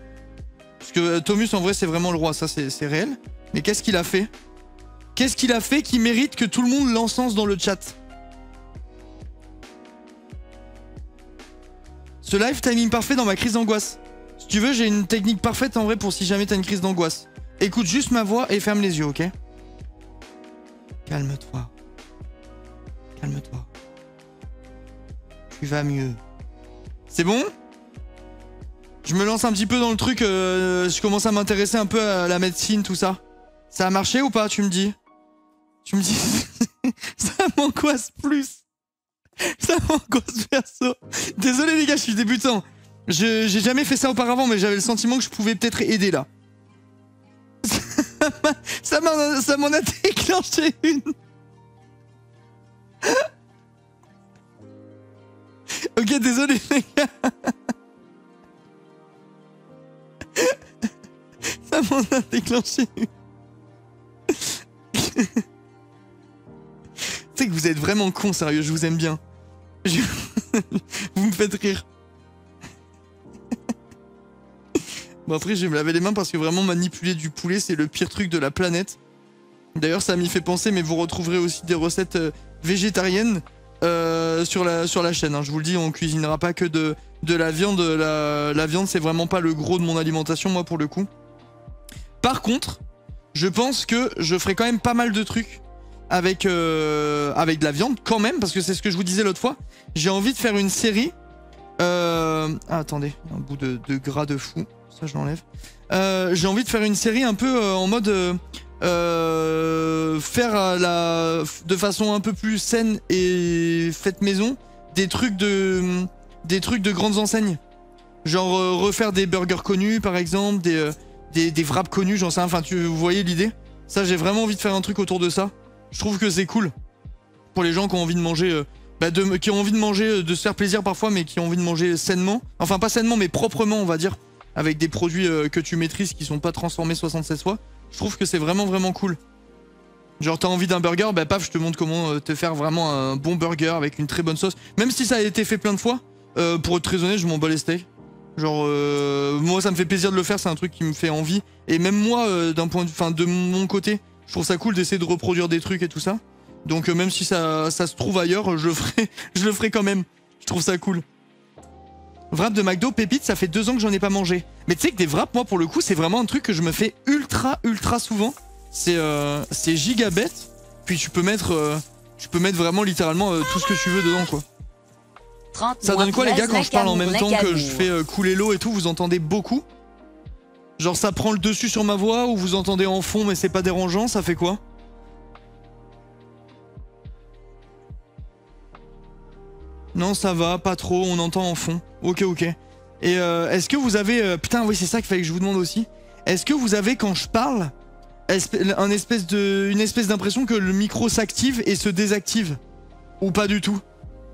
Speaker 1: Parce que Thomus, en vrai, c'est vraiment le roi. Ça, c'est réel. Mais qu'est-ce qu'il a fait? Qu'est-ce qu'il a fait qui mérite que tout le monde l'encense dans le chat? Ce live timing parfait dans ma crise d'angoisse. Si tu veux, j'ai une technique parfaite en vrai pour si jamais t'as une crise d'angoisse. Écoute juste ma voix et ferme les yeux, ok? Calme-toi. Calme-toi. Tu vas mieux. C'est bon? Je me lance un petit peu dans le truc, je commence à m'intéresser un peu à la médecine, tout ça. Ça a marché ou pas, tu me dis? Tu me dis... Ça m'angoisse plus. Ça m'angoisse perso. Désolé les gars, je suis débutant. J'ai jamais fait ça auparavant, mais j'avais le sentiment que je pouvais peut-être aider là. Ça m'en a déclenché une. Ok, désolé les gars. Ça m'en a déclenché une. C'est que vous êtes vraiment cons, sérieux, je vous aime bien. Vous me faites rire. Bon après je vais me laver les mains parce que vraiment manipuler du poulet c'est le pire truc de la planète. D'ailleurs ça m'y fait penser, mais vous retrouverez aussi des recettes végétariennes sur la chaîne. Hein. Je vous le dis, on cuisinera pas que de la viande. La viande c'est vraiment pas le gros de mon alimentation moi pour le coup. Par contre, je pense que je ferai quand même pas mal de trucs avec de la viande quand même, parce que c'est ce que je vous disais l'autre fois. J'ai envie de faire une série. Ah, attendez, un bout de gras de fou. Ça, je l'enlève. J'ai envie de faire une série un peu en mode faire de façon un peu plus saine et faite maison des trucs de grandes enseignes. Genre refaire des burgers connus par exemple, des wraps connus, j'en sais. Enfin, vous voyez l'idée? Ça, j'ai vraiment envie de faire un truc autour de ça. Je trouve que c'est cool pour les gens qui ont envie de manger qui ont envie de manger, de se faire plaisir parfois, mais qui ont envie de manger sainement. Enfin, pas sainement, mais proprement, on va dire. Avec des produits que tu maîtrises qui sont pas transformés 76 fois. Je trouve que c'est vraiment, vraiment cool. Genre, t'as envie d'un burger, bah paf, je te montre comment te faire vraiment un bon burger avec une très bonne sauce. Même si ça a été fait plein de fois, pour être très honnête, je m'en bats les steaks. Genre, moi, ça me fait plaisir de le faire, c'est un truc qui me fait envie. Et même moi, d'un point de... Enfin, de mon côté, je trouve ça cool d'essayer de reproduire des trucs et tout ça. Donc, même si ça se trouve ailleurs, je le ferai quand même. Je trouve ça cool. Wrap de McDo, pépite, ça fait 2 ans que j'en ai pas mangé. Mais tu sais que des wraps, moi, pour le coup, c'est vraiment un truc que je me fais ultra souvent. C'est giga bête. Puis tu peux mettre vraiment littéralement tout ce que tu veux dedans, quoi. Ça donne quoi, les gars, quand je parle en même temps que je fais couler l'eau et tout? Vous entendez beaucoup? Genre, ça prend le dessus sur ma voix, ou vous entendez en fond mais c'est pas dérangeant? Ça fait quoi? Non, ça va, pas trop, on entend en fond. Ok. Et est-ce que vous avez... putain, oui, c'est ça qu'il fallait que je vous demande aussi. Est-ce que vous avez, quand je parle, une espèce d'impression que le micro s'active et se désactive? Ou pas du tout?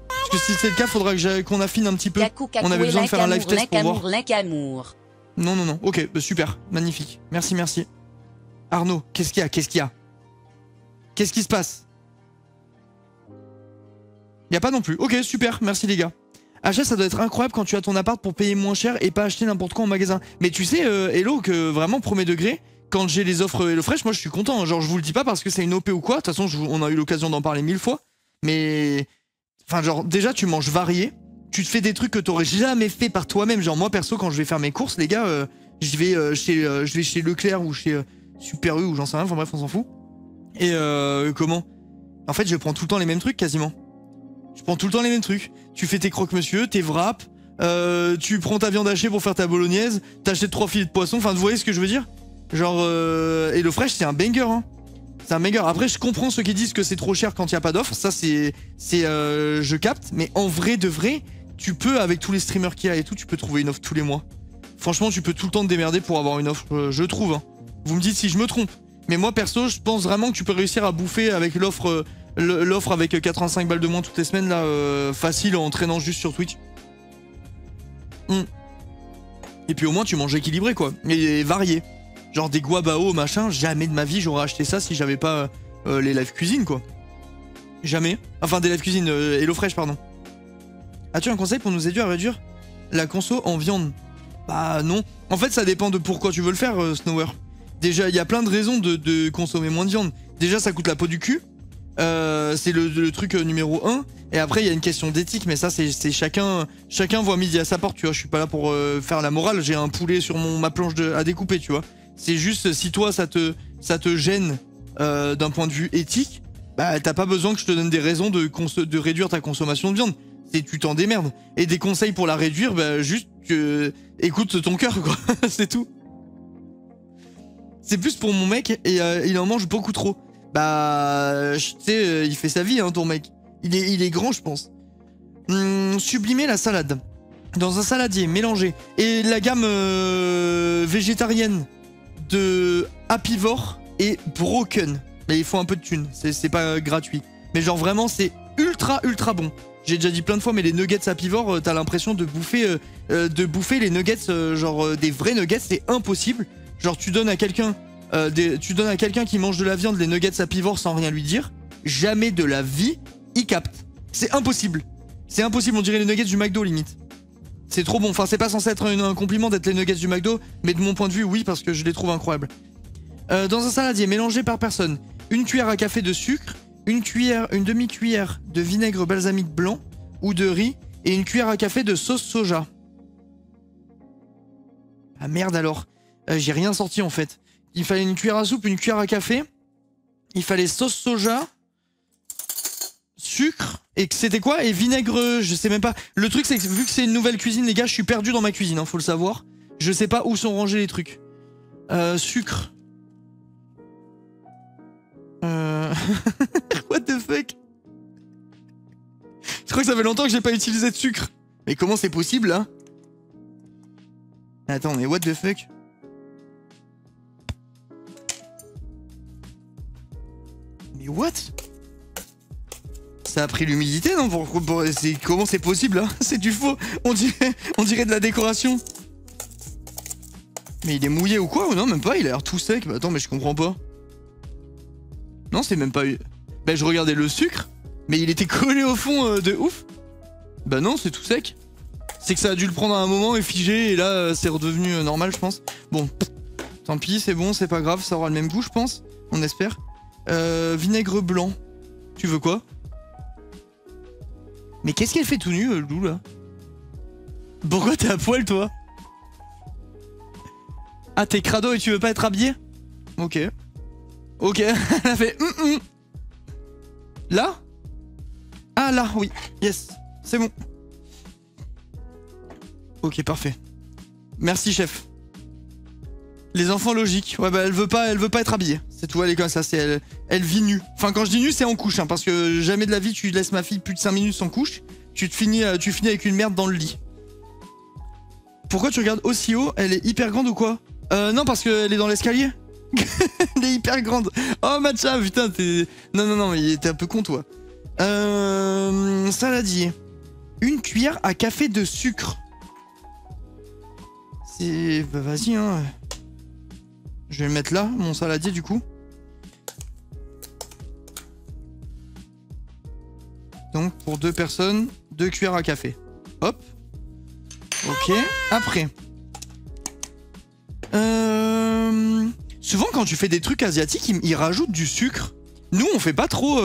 Speaker 1: Parce que si c'est le cas, faudra qu'on affine un petit peu. On avait besoin de faire un live test pour voir. Non. Ok, bah super, magnifique. Merci. Arnaud, qu'est-ce qu'il y a? Qu'est-ce qui se passe? Y a pas non plus. Ok, super, merci les gars. Achat, ça doit être incroyable quand tu as ton appart pour payer moins cher et pas acheter n'importe quoi en magasin. Mais tu sais, Hello, que vraiment, premier degré, quand j'ai les offres HelloFresh, moi je suis content. Genre, je vous le dis pas parce que c'est une OP ou quoi. De toute façon, on a eu l'occasion d'en parler 1000 fois. Mais... Enfin, genre, déjà, tu manges varié. Tu te fais des trucs que t'aurais jamais fait par toi-même. Genre, moi, perso, quand je vais faire mes courses, les gars, je vais chez Leclerc ou chez Super U ou j'en sais rien. Enfin bref, on s'en fout. Et comment? En fait, je prends tout le temps les mêmes trucs, quasiment. Je prends tout le temps les mêmes trucs. Tu fais tes croque-monsieur, tes wraps, tu prends ta viande hachée pour faire ta bolognaise, t'achètes 3 filets de poisson. Enfin, vous voyez ce que je veux dire? Genre, HelloFresh, c'est un banger, hein. C'est un banger. Après, je comprends ceux qui disent que c'est trop cher quand il n'y a pas d'offre. Ça, je capte. Mais en vrai de vrai, tu peux, avec tous les streamers qu'il y a et tout, tu peux trouver une offre tous les mois. Franchement, tu peux tout le temps te démerder pour avoir une offre, je trouve. Hein. Vous me dites si je me trompe. Mais moi, perso, je pense vraiment que tu peux réussir à bouffer avec l'offre avec 85 balles de moins toutes les semaines, là, facile, en traînant juste sur Twitch. Et puis au moins, tu manges équilibré, quoi. Et varié. Genre des guabao, machin, jamais de ma vie j'aurais acheté ça si j'avais pas les live cuisine, quoi. Jamais. Enfin, des live cuisine, HelloFresh, pardon. As-tu un conseil pour nous aider à réduire la conso en viande? Bah non. En fait, ça dépend de pourquoi tu veux le faire, Snower. Déjà, il y a plein de raisons de consommer moins de viande. Déjà, ça coûte la peau du cul. C'est le truc numéro 1. Et après, il y a une question d'éthique, mais ça, c'est chacun voit midi à sa porte, tu vois. Je suis pas là pour faire la morale. J'ai un poulet sur ma planche à découper, tu vois. C'est juste, si toi, ça te gêne d'un point de vue éthique, bah, t'as pas besoin que je te donne des raisons de réduire ta consommation de viande. Tu t'en démerdes. Et des conseils pour la réduire, bah, juste écoute ton cœur, quoi. C'est tout. C'est plus pour mon mec, et il en mange beaucoup trop. Bah, tu sais, il fait sa vie, hein, ton mec. Il est grand, je pense. Sublimer la salade. Dans un saladier, mélanger. Et la gamme végétarienne de Happyvore et Broken. Mais il faut un peu de thunes, c'est pas gratuit. Mais genre vraiment, c'est ultra bon. J'ai déjà dit plein de fois, mais les nuggets Happyvore, t'as l'impression de bouffer les nuggets, genre des vrais nuggets, c'est impossible. Genre tu donnes à quelqu'un qui mange de la viande les nuggets Happyvore sans rien lui dire, jamais de la vie, il capte. C'est impossible. C'est impossible, on dirait les nuggets du McDo limite. C'est trop bon, enfin c'est pas censé être un compliment d'être les nuggets du McDo, mais de mon point de vue, oui, parce que je les trouve incroyables. Dans un saladier, mélangé par personne, une cuillère à café de sucre, une demi-cuillère de vinaigre balsamique blanc ou de riz et une cuillère à café de sauce soja. Ah merde alors, j'ai rien sorti en fait. Il fallait une cuillère à soupe, une cuillère à café, il fallait sauce soja, sucre, et c'était quoi? Et vinaigre, je sais même pas. Le truc c'est que vu que c'est une nouvelle cuisine, les gars, je suis perdu dans ma cuisine, hein, faut le savoir. Je sais pas où sont rangés les trucs. Sucre. What the fuck? Je crois que ça fait longtemps que j'ai pas utilisé de sucre. Mais comment c'est possible là? Attends, mais what the fuck? Mais what? Ça a pris l'humidité, non? Comment c'est possible, hein? C'est du faux. On dirait de la décoration. Mais il est mouillé ou quoi? Ou non, même pas, il a l'air tout sec. Bah attends, mais je comprends pas. Non, c'est même pas... Bah je regardais le sucre, mais il était collé au fond de ouf. Bah non, c'est tout sec. C'est que ça a dû le prendre à un moment et figer, et là, c'est redevenu normal, je pense. Bon, tant pis, c'est bon, c'est pas grave, ça aura le même goût, je pense. On espère. Vinaigre blanc. Tu veux quoi? Mais qu'est-ce qu'elle fait tout nu, Lou, là? Pourquoi t'es à poil, toi? Ah, t'es crado et tu veux pas être habillé? Ok. Ok, elle a fait... Là? Ah, là, oui. Yes, c'est bon. Ok, parfait. Merci, chef. Les enfants logiques. Ouais, bah, elle veut pas être habillée. C'est tout, elle est comme ça. Elle vit nue. Enfin, quand je dis nue, c'est en couche, hein, parce que jamais de la vie, tu laisses ma fille plus de 5 minutes sans couche. Tu finis avec une merde dans le lit. Pourquoi tu regardes aussi haut? Elle est hyper grande ou quoi? Non, parce qu'elle est dans l'escalier. Elle est hyper grande. Oh, Matcha, putain, t'es... Non, mais t'es un peu con, toi. Saladier. Une cuillère à café de sucre. C'est... Bah, vas-y, hein. Je vais le mettre là, mon saladier, du coup. Donc, pour 2 personnes, 2 cuillères à café. Hop. Ok. Après. Souvent, quand tu fais des trucs asiatiques, ils rajoutent du sucre. Nous, on fait pas trop,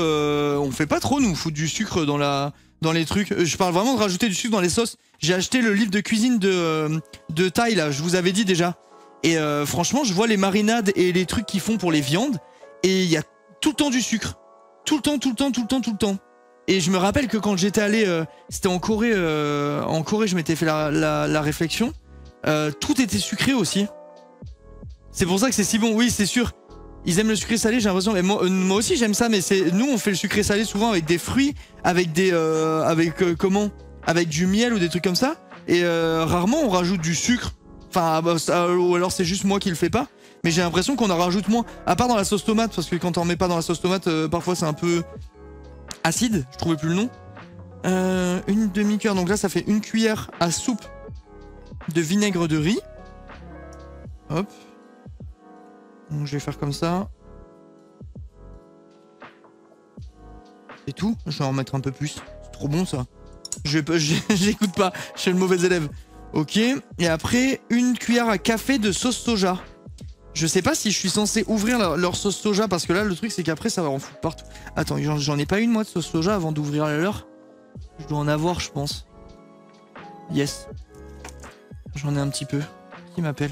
Speaker 1: nous, foutre du sucre dans les trucs. Je parle vraiment de rajouter du sucre dans les sauces. J'ai acheté le livre de cuisine de Thaï, là, je vous avais dit déjà. Et franchement, je vois les marinades et les trucs qu'ils font pour les viandes. Et il y a tout le temps du sucre. Tout le temps. Et je me rappelle que quand j'étais allé, c'était en Corée, je m'étais fait la réflexion. Tout était sucré aussi. C'est pour ça que c'est si bon, oui, c'est sûr. Ils aiment le sucré salé, j'ai l'impression. Mais moi aussi, j'aime ça, mais nous, on fait le sucré salé souvent avec des fruits, avec des, comment? Avec du miel ou des trucs comme ça. Et rarement, on rajoute du sucre. Enfin, ou alors c'est juste moi qui le fais pas. Mais j'ai l'impression qu'on en rajoute moins. À part dans la sauce tomate, parce que quand on met pas dans la sauce tomate, parfois c'est un peu acide. Je trouvais plus le nom. Une demi-cuillère. Donc là, ça fait une cuillère à soupe de vinaigre de riz. Hop. Donc je vais faire comme ça. C'est tout. Je vais en mettre un peu plus. C'est trop bon ça. J'écoute pas. Je suis le mauvais élève. Ok. Et après, une cuillère à café de sauce soja. Je sais pas si je suis censé ouvrir leur sauce soja, parce que là, le truc, c'est qu'après, ça va en foutre partout. Attends, j'en ai pas une, moi, de sauce soja avant d'ouvrir la leur. Je dois en avoir, je pense. Yes. J'en ai un petit peu. Qui m'appelle?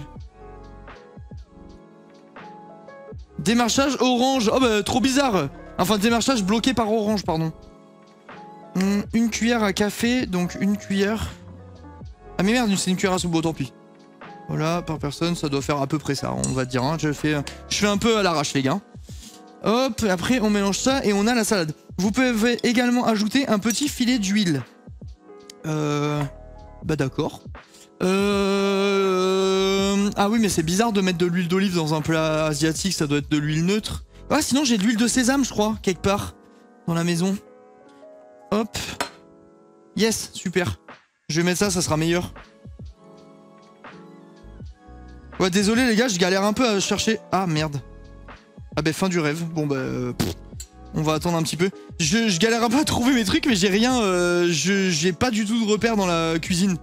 Speaker 1: Démarchage Orange. Oh bah, trop bizarre. Enfin, démarchage bloqué par Orange, pardon. Une cuillère à café, donc une cuillère... Ah mais merde, c'est une cuillère à soupe, bon, tant pis. Voilà, par personne, ça doit faire à peu près ça, on va dire. Hein. Je fais un peu à l'arrache, les gars. Hop, après, on mélange ça et on a la salade. Vous pouvez également ajouter un petit filet d'huile. Bah d'accord. Ah oui, mais c'est bizarre de mettre de l'huile d'olive dans un plat asiatique, ça doit être de l'huile neutre. Ah, sinon j'ai de l'huile de sésame, je crois, quelque part, dans la maison. Hop. Yes, super. Je vais mettre ça, ça sera meilleur. Ouais, désolé les gars, je galère un peu à chercher... Ah, merde. Ah bah, fin du rêve. Bon bah... on va attendre un petit peu. Je galère un peu à trouver mes trucs, mais j'ai rien... j'ai pas du tout de repère dans la cuisine.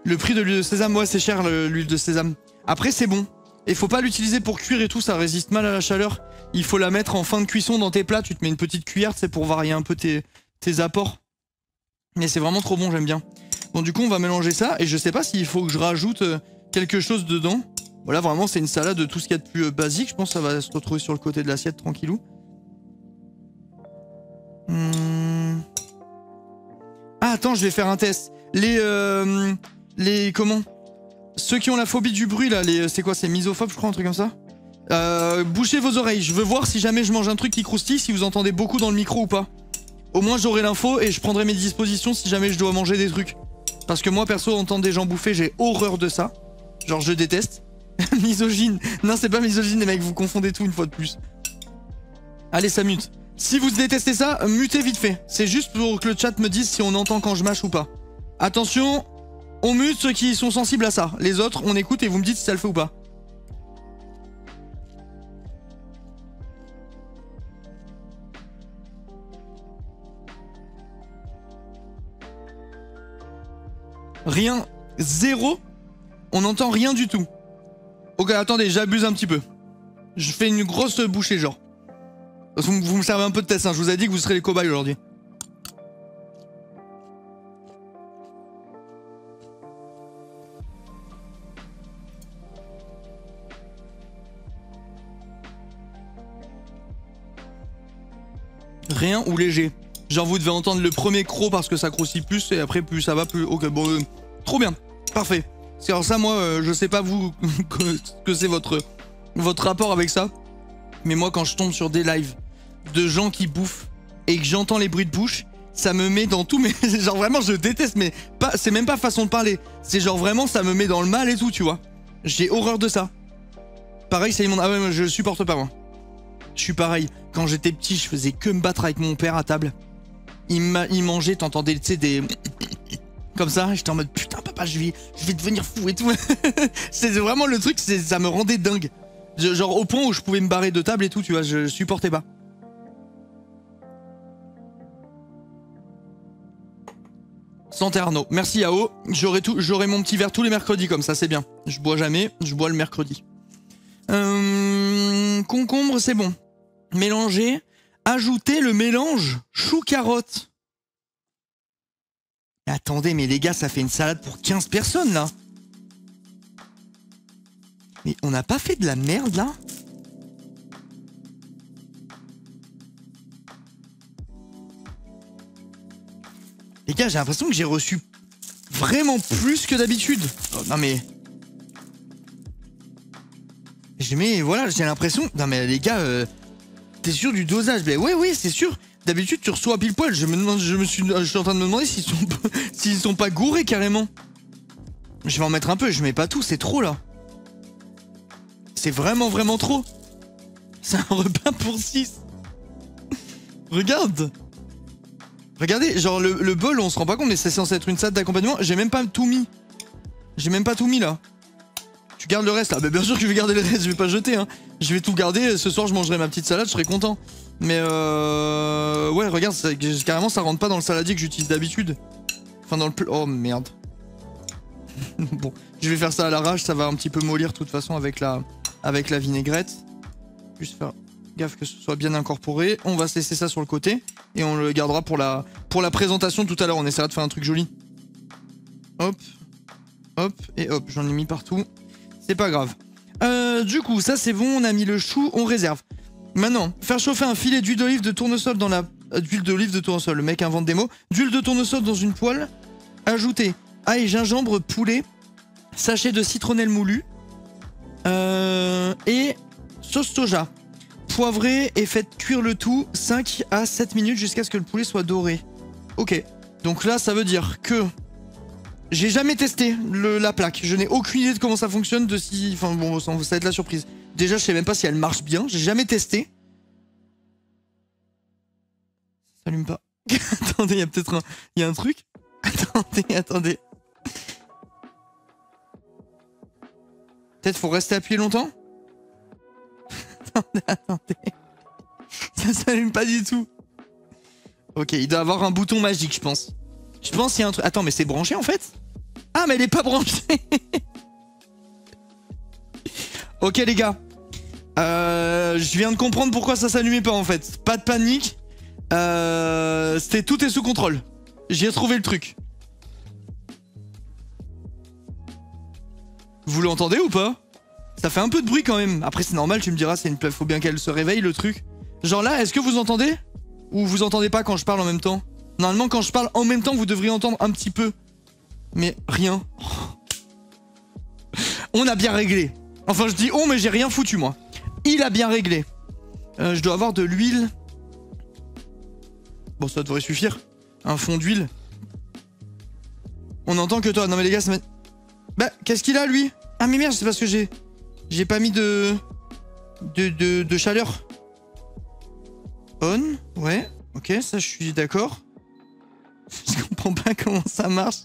Speaker 1: Le prix de l'huile de sésame, ouais, c'est cher l'huile de sésame. Après, c'est bon. Et faut pas l'utiliser pour cuire et tout, ça résiste mal à la chaleur. Il faut la mettre en fin de cuisson dans tes plats. Tu te mets une petite cuillère, c'est pour varier un peu tes apports. Mais c'est vraiment trop bon, j'aime bien. Bon, du coup, on va mélanger ça. Et je sais pas s'il faut que je rajoute quelque chose dedans. Voilà, vraiment, c'est une salade de tout ce qu'il y a de plus basique. Je pense que ça va se retrouver sur le côté de l'assiette, tranquillou. Ah, attends, je vais faire un test. Comment? Ceux qui ont la phobie du bruit, là, c'est quoi? C'est misophobes, je crois, un truc comme ça? Bouchez vos oreilles. Je veux voir si jamais je mange un truc qui croustille, si vous entendez beaucoup dans le micro ou pas. Au moins, j'aurai l'info et je prendrai mes dispositions si jamais je dois manger des trucs. Parce que moi, perso, entendre des gens bouffer, j'ai horreur de ça. Genre, je déteste. Misogyne. Non, c'est pas misogyne, les mecs, vous confondez tout une fois de plus. Allez, ça mute. Si vous détestez ça, mutez vite fait. C'est juste pour que le chat me dise si on entend quand je mâche ou pas. Attention, on mute ceux qui sont sensibles à ça. Les autres, on écoute et vous me dites si ça le fait ou pas. Rien. Zéro. On n'entend rien du tout. Ok, attendez, j'abuse un petit peu. Je fais une grosse bouchée, genre. Vous me servez un peu de test, hein. Je vous ai dit que vous serez les cobayes aujourd'hui. Rien ou léger. Genre vous devez entendre le premier croc parce que ça grossit plus et après plus ça va plus... Ok, bon, trop bien. Parfait. C'est alors ça, moi, je sais pas vous que c'est votre rapport avec ça. Mais moi, quand je tombe sur des lives de gens qui bouffent et que j'entends les bruits de bouche, ça me met dans tout, mais genre vraiment je déteste, mais c'est même pas façon de parler, c'est genre vraiment ça me met dans le mal et tout, tu vois. J'ai horreur de ça. Pareil, c'est mon... Ah ouais, moi, je supporte pas moi. Je suis pareil, quand j'étais petit, je faisais que me battre avec mon père à table. Il mangeait, t'entendais, tu sais, des... Comme ça, j'étais en mode putain papa, je vais devenir fou et tout. C'est vraiment le truc, ça me rendait dingue. Genre au point où je pouvais me barrer de table et tout, tu vois, je supportais pas. Santé Arnaud. Merci Yao. J'aurai mon petit verre tous les mercredis comme ça, c'est bien. Je bois jamais, je bois le mercredi. Concombre, c'est bon. Mélanger. Ajouter le mélange chou-carotte. Attendez, mais les gars, ça fait une salade pour 15 personnes là. Mais on n'a pas fait de la merde là? Les gars, j'ai l'impression que j'ai reçu vraiment plus que d'habitude. Oh, non mais... Voilà, j'ai l'impression... Non mais les gars, t'es sûr du dosage? Mais ouais, c'est sûr. D'habitude, tu reçois pile poil. Je suis en train de me demander s'ils sont pas gourés carrément. Je vais en mettre un peu, je mets pas tout, c'est trop là. C'est vraiment trop. C'est un repas pour 6. Regarde. Regardez, genre le bol, on se rend pas compte, mais c'est censé être une salade d'accompagnement. J'ai même pas tout mis. J'ai même pas tout mis là. Tu gardes le reste là. Bah, bien sûr que je vais garder le reste, je vais pas jeter. Hein. Je vais tout garder. Ce soir, je mangerai ma petite salade, je serai content. Mais ouais, regarde, carrément, ça rentre pas dans le saladier que j'utilise d'habitude. Enfin, dans le... Oh merde. Bon, je vais faire ça à l'arrache, ça va un petit peu mollir de toute façon avec la vinaigrette. Juste faire gaffe que ce soit bien incorporé. On va se laisser ça sur le côté et on le gardera pour la présentation tout à l'heure. On essaiera de faire un truc joli. Hop, hop et hop. J'en ai mis partout. C'est pas grave. Du coup, ça c'est bon. On a mis le chou. On réserve. Maintenant, faire chauffer un filet d'huile d'olive de tournesol dans la... d'huile d'olive de tournesol. Le mec invente des mots. D'huile de tournesol dans une poêle. Ajouter ail, gingembre, poulet. Sachet de citronnelle moulu. Et sauce soja. Poivrez et faites cuire le tout 5 à 7 minutes jusqu'à ce que le poulet soit doré. Ok. Donc là, ça veut dire que j'ai jamais testé la plaque. Je n'ai aucune idée de comment ça fonctionne, de si... Enfin bon, ça va être la surprise. Déjà, je sais même pas si elle marche bien. J'ai jamais testé. Ça s'allume pas. Attendez, il y a peut-être un truc. Attendez. Peut-être faut rester appuyé longtemps. Attendez. Ça s'allume pas du tout. Ok, il doit avoir un bouton magique, je pense. Je pense qu'il y a un truc... Attends, mais c'est branché en fait? Ah, mais elle est pas branchée. Ok les gars. Je viens de comprendre pourquoi ça s'allumait pas en fait. Pas de panique. Tout est sous contrôle. J'ai trouvé le truc. Vous l'entendez ou pas? Ça fait un peu de bruit quand même. Après c'est normal, tu me diras, faut bien qu'elle se réveille le truc. Genre là, est-ce que vous entendez? Ou vous entendez pas quand je parle en même temps? Normalement quand je parle en même temps, vous devriez entendre un petit peu. Mais rien. On a bien réglé. Enfin je dis on, mais j'ai rien foutu moi. Il a bien réglé. Je dois avoir de l'huile. Bon ça devrait suffire. Un fond d'huile. On entend que toi. Non mais les gars, ça m'a... Bah qu'est-ce qu'il a lui? Ah mais merde, c'est parce que j'ai pas mis de chaleur. On. Ouais. Ok, ça je suis d'accord. Je comprends pas comment ça marche.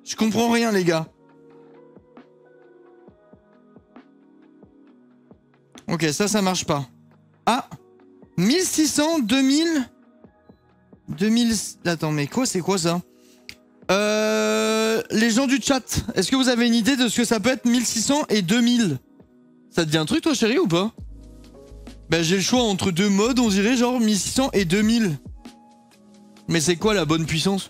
Speaker 1: Je comprends rien les gars. Ok, ça marche pas. Ah 1600, 2000... 2000... Attends, mais quoi, c'est quoi ça? Les gens du chat, est-ce que vous avez une idée de ce que ça peut être 1600 et 2000? Ça te dit un truc toi chérie ou pas? Bah j'ai le choix entre deux modes, on dirait genre 1600 et 2000. Mais c'est quoi la bonne puissance?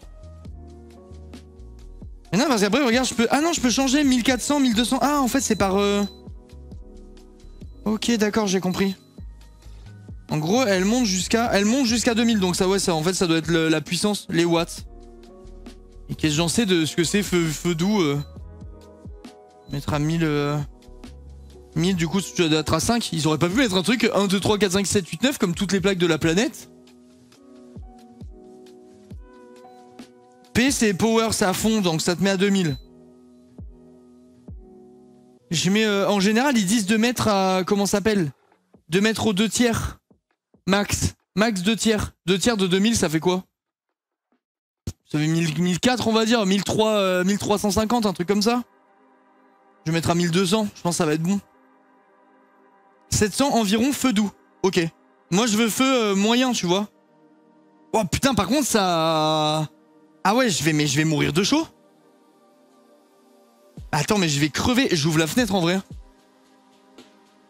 Speaker 1: Mais non, parce qu'après regarde, je peux... Ah non, je peux changer 1400, 1200... Ah en fait c'est par... Ok d'accord, j'ai compris. En gros, elle monte jusqu'à 2000, donc ça ouais, ça en fait ça doit être la puissance, les watts. Et qu'est-ce que j'en sais de ce que c'est feu doux mettre à 1000 1000 du coup tu dois être à 5, ils auraient pas pu mettre un truc 1 2 3 4 5 7 8 9 comme toutes les plaques de la planète. P c'est power, c'est à fond donc ça te met à 2000. Je mets en général ils disent de mettre à comment ça s'appelle? De mettre aux 2 tiers. Max 2 tiers. 2 tiers de 2000 ça fait quoi? Ça fait 1004 on va dire, 1350 un truc comme ça. Je vais mettre à 1200, je pense que ça va être bon. 700 environ feu doux. Ok. Moi je veux feu moyen tu vois. Oh putain par contre ça... Ah ouais je vais mourir de chaud. Attends mais je vais crever, j'ouvre la fenêtre en vrai.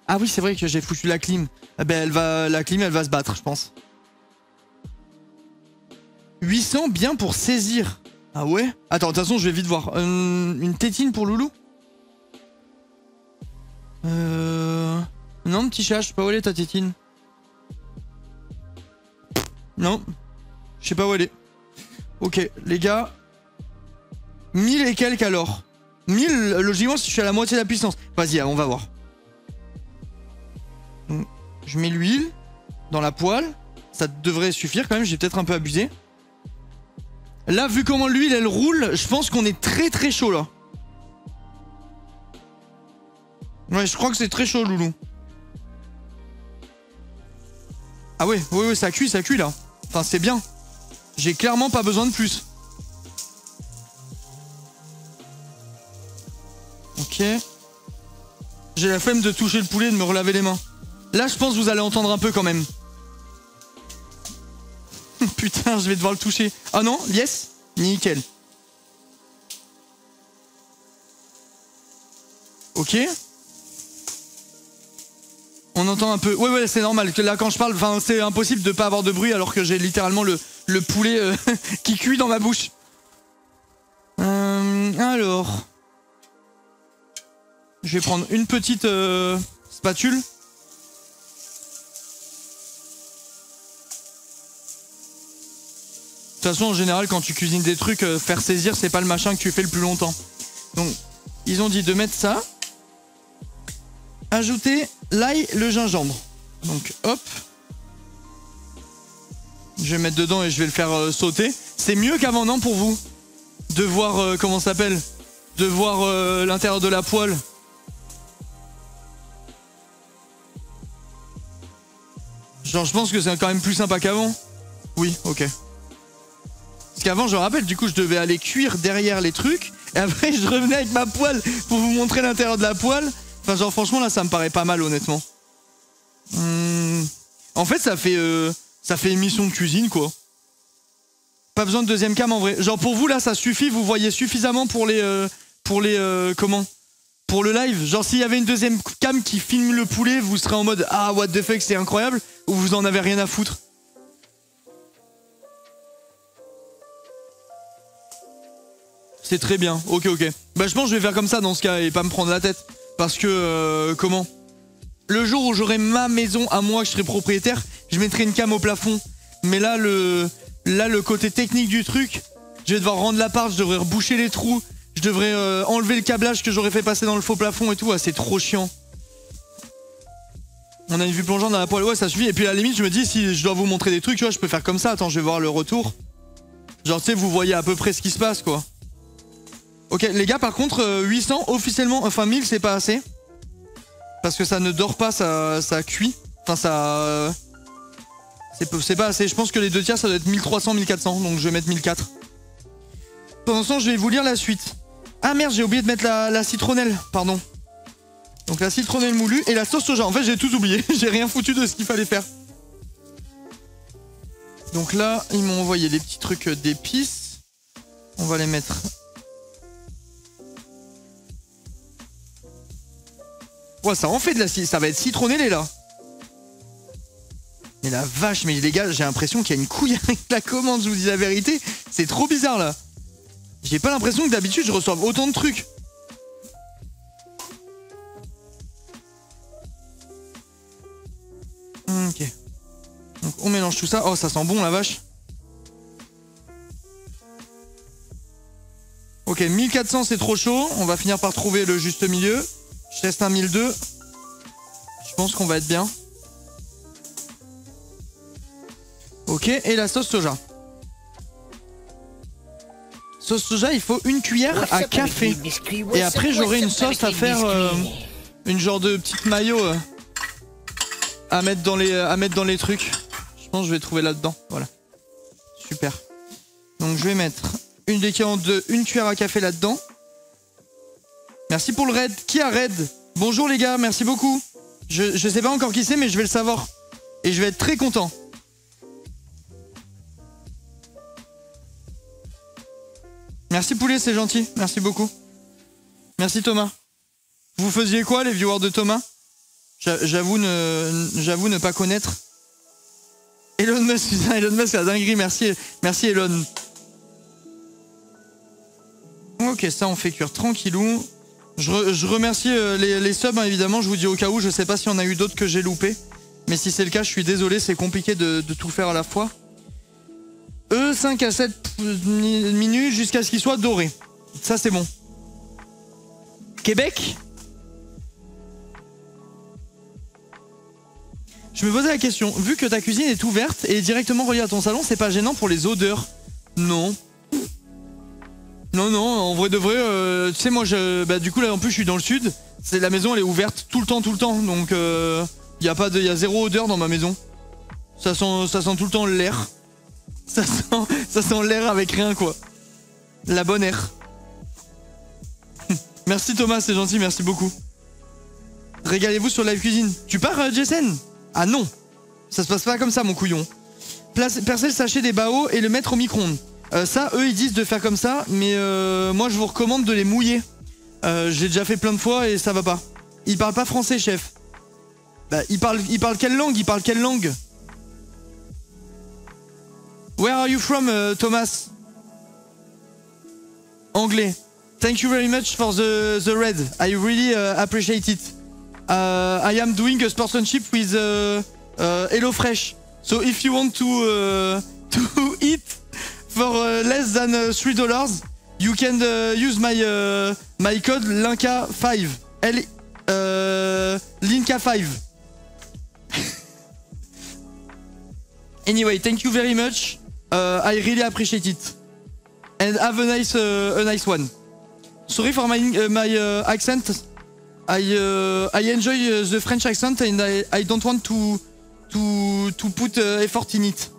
Speaker 1: Ah oui c'est vrai que j'ai foutu la clim. Ah ben la clim elle va se battre je pense. 800 bien pour saisir. Ah ouais? Attends de toute façon je vais vite voir. Une tétine pour Loulou? Non petit chat, je sais pas où elle est ta tétine. Non. Je sais pas où elle est. Ok les gars. 1000 et quelques alors. 1000 logiquement si je suis à la moitié de la puissance. Vas-y on va voir. Je mets l'huile dans la poêle. Ça devrait suffire quand même, j'ai peut-être un peu abusé. Là vu comment l'huile elle roule, je pense qu'on est très très chaud là. Ouais je crois que c'est très chaud Loulou. Ah ouais, ouais ça cuit là. Enfin c'est bien. J'ai clairement pas besoin de plus. Ok. J'ai la flemme de toucher le poulet et de me relaver les mains. Là je pense que vous allez entendre un peu quand même. Putain je vais devoir le toucher. Ah non, yes. Nickel. Ok. On entend un peu. Ouais c'est normal. Là quand je parle, enfin c'est impossible de pas avoir de bruit alors que j'ai littéralement le poulet qui cuit dans ma bouche. Alors. Je vais prendre une petite spatule. De toute façon en général quand tu cuisines des trucs, faire saisir c'est pas le machin que tu fais le plus longtemps. Donc ils ont dit de mettre ça. Ajouter l'ail, le gingembre. Donc hop. Je vais mettre dedans et je vais le faire sauter. C'est mieux qu'avant non pour vous? De voir comment ça s'appelle? De voir l'intérieur de la poêle. Genre je pense que c'est quand même plus sympa qu'avant. Oui, ok. Parce qu'avant je me rappelle du coup je devais aller cuire derrière les trucs. Et après je revenais avec ma poêle pour vous montrer l'intérieur de la poêle. Enfin genre franchement là ça me paraît pas mal honnêtement. En fait ça fait émission de cuisine quoi. Pas besoin de deuxième cam en vrai. Genre pour vous là ça suffit, vous voyez suffisamment pour les comment? Pour le live. Genre s'il y avait une deuxième cam qui filme le poulet, vous serez en mode ah what the fuck c'est incroyable, ou vous en avez rien à foutre. C'est très bien, ok. Bah je pense que je vais faire comme ça dans ce cas et pas me prendre la tête. Parce que comment? Le jour où j'aurai ma maison à moi, que je serai propriétaire, je mettrai une cam au plafond. Mais là le côté technique du truc, je vais devoir rendre l'appart, je devrais reboucher les trous, je devrais enlever le câblage que j'aurais fait passer dans le faux plafond et tout, ah, c'est trop chiant. On a une vue plongeante dans la poêle, ouais ça suffit. Et puis à la limite je me dis si je dois vous montrer des trucs, tu vois, je peux faire comme ça, attends je vais voir le retour. Genre tu sais vous voyez à peu près ce qui se passe quoi. Ok les gars par contre 800 officiellement, enfin 1000 c'est pas assez. Parce que ça ne dort pas, ça cuit. Enfin, ça... c'est pas assez. Je pense que les 2 tiers, ça doit être 1300, 1400. Donc je vais mettre 1004. Pendant ce temps, je vais vous lire la suite. Ah merde, j'ai oublié de mettre la citronnelle. Pardon. Donc la citronnelle moulue et la sauce soja. En fait, j'ai tout oublié. J'ai rien foutu de ce qu'il fallait faire. Donc là, ils m'ont envoyé des petits trucs d'épices. On va les mettre... Ouais, ça en fait de la... Ça va être citronnelé, là. Mais la vache, mais les gars, j'ai l'impression qu'il y a une couille avec la commande, je vous dis la vérité. C'est trop bizarre, là. J'ai pas l'impression que d'habitude, je reçoive autant de trucs. Ok. Donc, on mélange tout ça. Oh, ça sent bon, la vache. Ok, 1400, c'est trop chaud. On va finir par trouver le juste milieu. Je teste un 1002. Je pense qu'on va être bien. Ok, et la sauce soja. Sauce soja, il faut 1 cuillère à café. Et après, j'aurai une sauce à faire, une genre de petite mayo à mettre dans les trucs. Je pense que je vais trouver là-dedans. Voilà. Super. Donc, je vais mettre une cuillère à café là-dedans. Merci pour le raid. Qui a raid? Bonjour les gars, merci beaucoup. Je sais pas encore qui c'est, mais je vais le savoir. Et je vais être très content. Merci poulet, c'est gentil. Merci beaucoup. Merci Thomas. Vous faisiez quoi les viewers de Thomas? J'avoue ne pas connaître. Elon Musk, Elon Musk, la dinguerie. Merci Elon. Ok, ça on fait cuire tranquillou. Je remercie les subs, hein, évidemment. Je vous dis au cas où, je sais pas s'il y en a eu d'autres que j'ai loupé. Mais si c'est le cas, je suis désolé, c'est compliqué de tout faire à la fois. 5 à 7 minutes jusqu'à ce qu'il soit doré. Ça, c'est bon. Québec? Je me posais la question, vu que ta cuisine est ouverte et directement reliée à ton salon, c'est pas gênant pour les odeurs? Non. Non, en vrai de vrai, tu sais, moi, du coup, là, en plus, je suis dans le sud. La maison, elle est ouverte tout le temps. Donc, y a zéro odeur dans ma maison. Ça sent tout le temps l'air. Ça sent l'air avec rien, quoi. La bonne air. Merci Thomas, c'est gentil, merci beaucoup. Régalez-vous sur Live Cuisine. Tu pars, Jason? Ah non. Ça se passe pas comme ça, mon couillon. Percer le sachet des bao et le mettre au micro-ondes. Ça, eux, ils disent de faire comme ça, mais moi, je vous recommande de les mouiller. J'ai déjà fait plein de fois et ça va pas. Ils parlent pas français, chef. Bah, ils parlent quelle langue? Where are you from, Thomas? Anglais. Thank you very much for the red. I really appreciate it. I am doing a sponsorship with HelloFresh. So if you want to eat for less than $3, you can use my code LINKA5. LINKA5. Anyway, thank you very much. I really appreciate it. And have a nice one. Sorry for my accent. I enjoy the French accent and I don't want to put effort in it.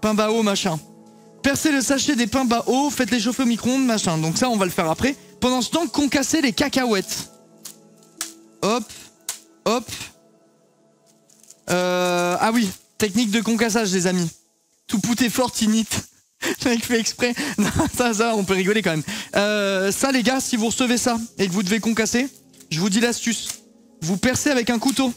Speaker 1: Pain bao, machin. Percez le sachet des pains bao, faites-les chauffer au micro-ondes, machin. Donc ça, on va le faire après. Pendant ce temps, concassez les cacahuètes. Hop. Ah oui, technique de concassage, les amis. To put effort in it. Le mec fait exprès. Non, ça, on peut rigoler quand même. Ça, les gars, si vous recevez ça et que vous devez concasser, je vous dis l'astuce. Vous percez avec un couteau.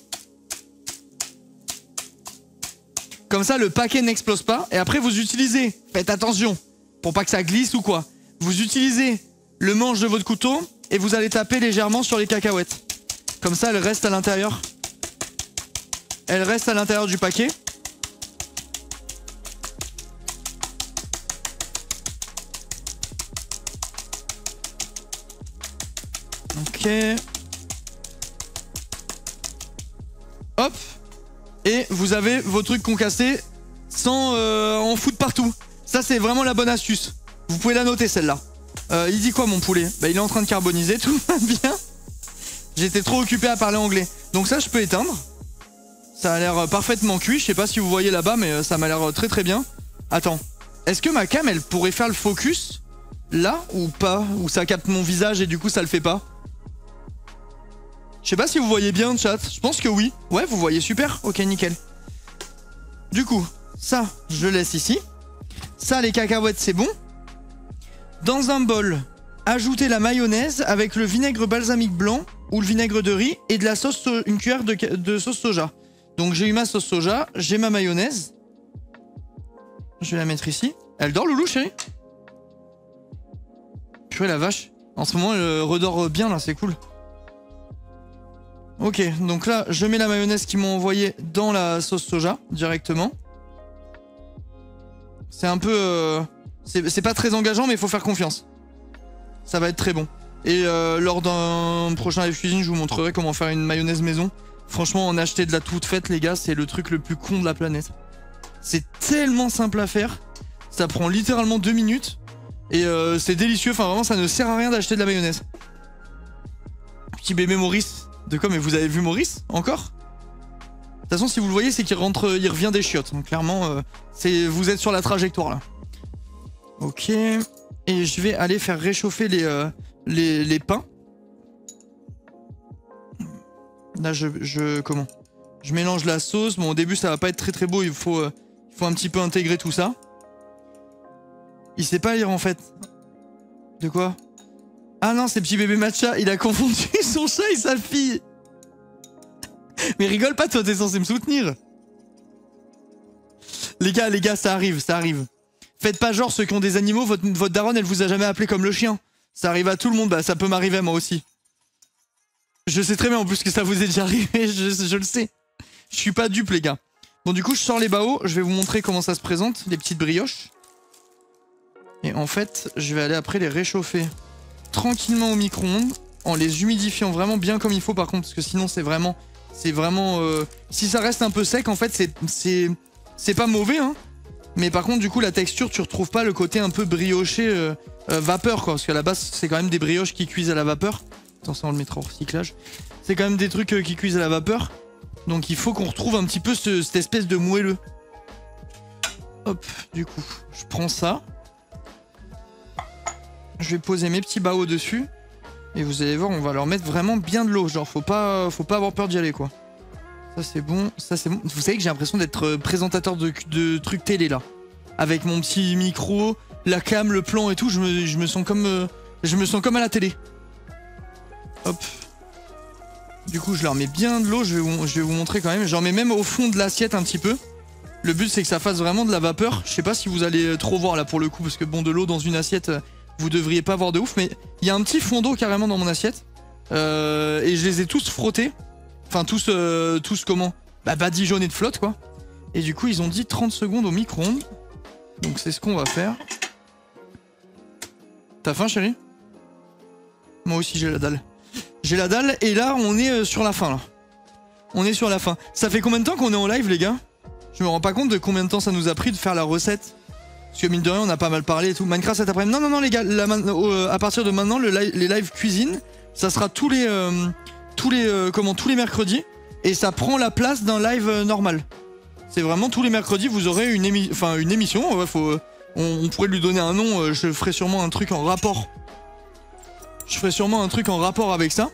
Speaker 1: Comme ça, le paquet n'explose pas. Et après, vous utilisez, faites attention, pour pas que ça glisse ou quoi. Vous utilisez le manche de votre couteau et vous allez taper légèrement sur les cacahuètes. Comme ça, elles restent à l'intérieur. Elles restent à l'intérieur du paquet. Ok. Hop. Et vous avez vos trucs concassés sans en foutre partout. Ça, c'est vraiment la bonne astuce. Vous pouvez la noter, celle-là. Il dit quoi, mon poulet? Bah, il est en train de carboniser, tout va bien. J'étais trop occupé à parler anglais. Donc ça, je peux éteindre. Ça a l'air parfaitement cuit. Je sais pas si vous voyez là-bas, mais ça m'a l'air très très bien. Attends. Est-ce que ma cam, elle pourrait faire le focus là ou pas? Ou ça capte mon visage et du coup, ça le fait pas? Je sais pas si vous voyez bien, chat. Je pense que oui. Ouais, vous voyez super. Ok, nickel. Du coup, ça, je laisse ici. Ça, les cacahuètes, c'est bon. Dans un bol, ajoutez la mayonnaise avec le vinaigre balsamique blanc ou le vinaigre de riz et de la sauce, une cuillère de sauce soja. Donc j'ai eu ma sauce soja, j'ai ma mayonnaise. Je vais la mettre ici. Elle dort, Loulou, chérie? Purée, la vache. En ce moment, elle redort bien, là, c'est cool. Ok, donc là, je mets la mayonnaise qu'ils m'ont envoyée dans la sauce soja, directement. C'est un peu... c'est pas très engageant, mais il faut faire confiance. Ça va être très bon. Et lors d'un prochain live cuisine, je vous montrerai comment faire une mayonnaise maison. Franchement, en acheter de la toute faite, les gars, c'est le truc le plus con de la planète. C'est tellement simple à faire. Ça prend littéralement 2 minutes. Et c'est délicieux. Enfin, vraiment, ça ne sert à rien d'acheter de la mayonnaise. Petit bébé Maurice. De quoi? Mais vous avez vu Maurice? Encore? De toute façon, si vous le voyez, c'est qu'il rentre, il revient des chiottes. Donc clairement, vous êtes sur la trajectoire, là. Ok. Et je vais aller faire réchauffer les pains. Là, comment? Je mélange la sauce. Bon, au début, ça va pas être très très beau. Il faut un petit peu intégrer tout ça. Il sait pas lire, en fait. De quoi? Ah non, c'est petit bébé matcha. Il a confondu son chat et sa fille. Mais rigole pas, toi, t'es censé me soutenir. Les gars, ça arrive, ça arrive. Faites pas genre ceux qui ont des animaux, votre daronne, elle vous a jamais appelé comme le chien. Ça arrive à tout le monde, bah ça peut m'arriver à moi aussi. Je sais très bien en plus que ça vous est déjà arrivé, je le sais. Je suis pas dupe, les gars. Bon, du coup, je sors les baos, je vais vous montrer comment ça se présente, les petites brioches. Et en fait, je vais aller après les réchauffer tranquillement au micro-ondes, en les humidifiant vraiment bien comme il faut par contre, parce que sinon c'est vraiment... si ça reste un peu sec, en fait, c'est pas mauvais, hein. Mais par contre, du coup, la texture, tu retrouves pas le côté un peu brioché vapeur, quoi. Parce qu'à la base, c'est quand même des brioches qui cuisent à la vapeur. Attends, ça, on le mettra au recyclage. C'est quand même des trucs qui cuisent à la vapeur. Donc il faut qu'on retrouve un petit peu cette espèce de moelleux. Hop, du coup, je prends ça. Je vais poser mes petits baos dessus. Et vous allez voir, on va leur mettre vraiment bien de l'eau. Genre, faut pas avoir peur d'y aller, quoi. Ça, c'est bon. Ça, c'est bon. Vous savez que j'ai l'impression d'être présentateur de trucs télé, là. Avec mon petit micro, la cam, le plan et tout. Je me sens comme à la télé. Hop. Du coup, je leur mets bien de l'eau. Je vais vous montrer quand même. J'en mets même au fond de l'assiette un petit peu. Le but, c'est que ça fasse vraiment de la vapeur. Je sais pas si vous allez trop voir, là, pour le coup. Parce que, bon, de l'eau dans une assiette... Vous devriez pas voir de ouf, mais il y a un petit fond d'eau carrément dans mon assiette. Et je les ai tous frottés. Enfin, tous comment? Bah, badigeonnés de flotte, quoi. Et du coup, ils ont dit 30 secondes au micro-ondes. Donc, c'est ce qu'on va faire. T'as faim, chérie? Moi aussi, j'ai la dalle. J'ai la dalle, et là, on est sur la fin, là. On est sur la fin. Ça fait combien de temps qu'on est en live, les gars? Je me rends pas compte de combien de temps ça nous a pris de faire la recette. Parce que mine de rien, on a pas mal parlé et tout. Minecraft cet après-midi. Non, les gars, à partir de maintenant, les live cuisine, ça sera tous les mercredis. Et ça prend la place d'un live normal. C'est vraiment tous les mercredis, vous aurez une émission. Ouais, on pourrait lui donner un nom. Je ferai sûrement un truc en rapport. Avec ça.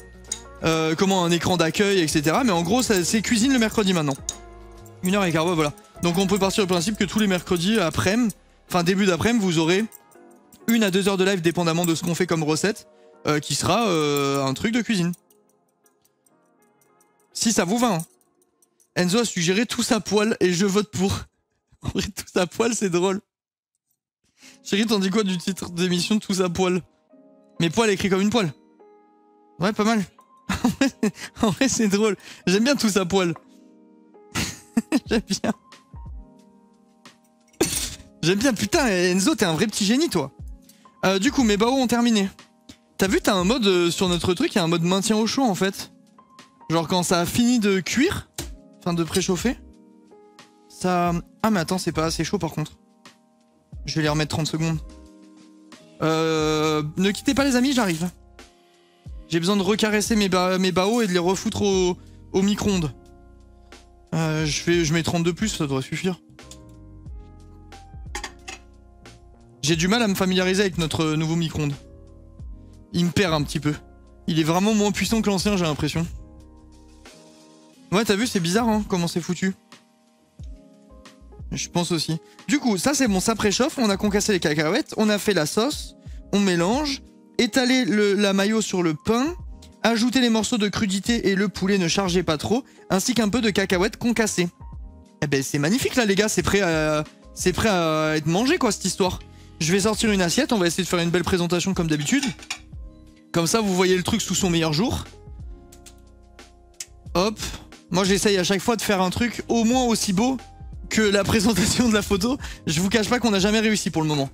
Speaker 1: Comment un écran d'accueil, etc. Mais en gros, c'est cuisine le mercredi maintenant. 1h15, ouais, voilà. Donc on peut partir du principe que tous les mercredis après-midi, enfin début d'après-midi, vous aurez 1 à 2 heures de live dépendamment de ce qu'on fait comme recette, qui sera un truc de cuisine. Si ça vous va, hein. Enzo a suggéré tous à poil et je vote pour. En vrai, tous à poil, c'est drôle. Chérie, t'en dis quoi du titre d'émission tous à poil? Mais poil écrit comme une poêle. Ouais, pas mal. En vrai, c'est drôle. J'aime bien tous à poil. J'aime bien. J'aime bien, putain, Enzo, t'es un vrai petit génie, toi. Du coup, mes baos ont terminé. T'as vu, t'as un mode sur notre truc, il y a un mode maintien au chaud, en fait. Genre quand ça a fini de cuire, enfin de préchauffer, ça... Ah mais attends, c'est pas assez chaud par contre. Je vais les remettre 30 secondes. Ne quittez pas les amis, j'arrive. J'ai besoin de recaresser mes baos et de les refoutre au micro-ondes. Je mets 30 de plus, ça devrait suffire. J'ai du mal à me familiariser avec notre nouveau micro-ondes. Il me perd un petit peu. Il est vraiment moins puissant que l'ancien, j'ai l'impression. Ouais, t'as vu, c'est bizarre, hein, comment c'est foutu. Je pense aussi. Du coup, ça c'est bon, ça préchauffe. On a concassé les cacahuètes, on a fait la sauce, on mélange, étaler la mayo sur le pain, ajouter les morceaux de crudité et le poulet, ne chargez pas trop, ainsi qu'un peu de cacahuètes concassées. Eh ben c'est magnifique là les gars, c'est prêt à être mangé quoi cette histoire. Je vais sortir une assiette, on va essayer de faire une belle présentation comme d'habitude. Comme ça vous voyez le truc sous son meilleur jour. Hop. Moi j'essaye à chaque fois de faire un truc au moins aussi beau que la présentation de la photo. Je vous cache pas qu'on n'a jamais réussi pour le moment.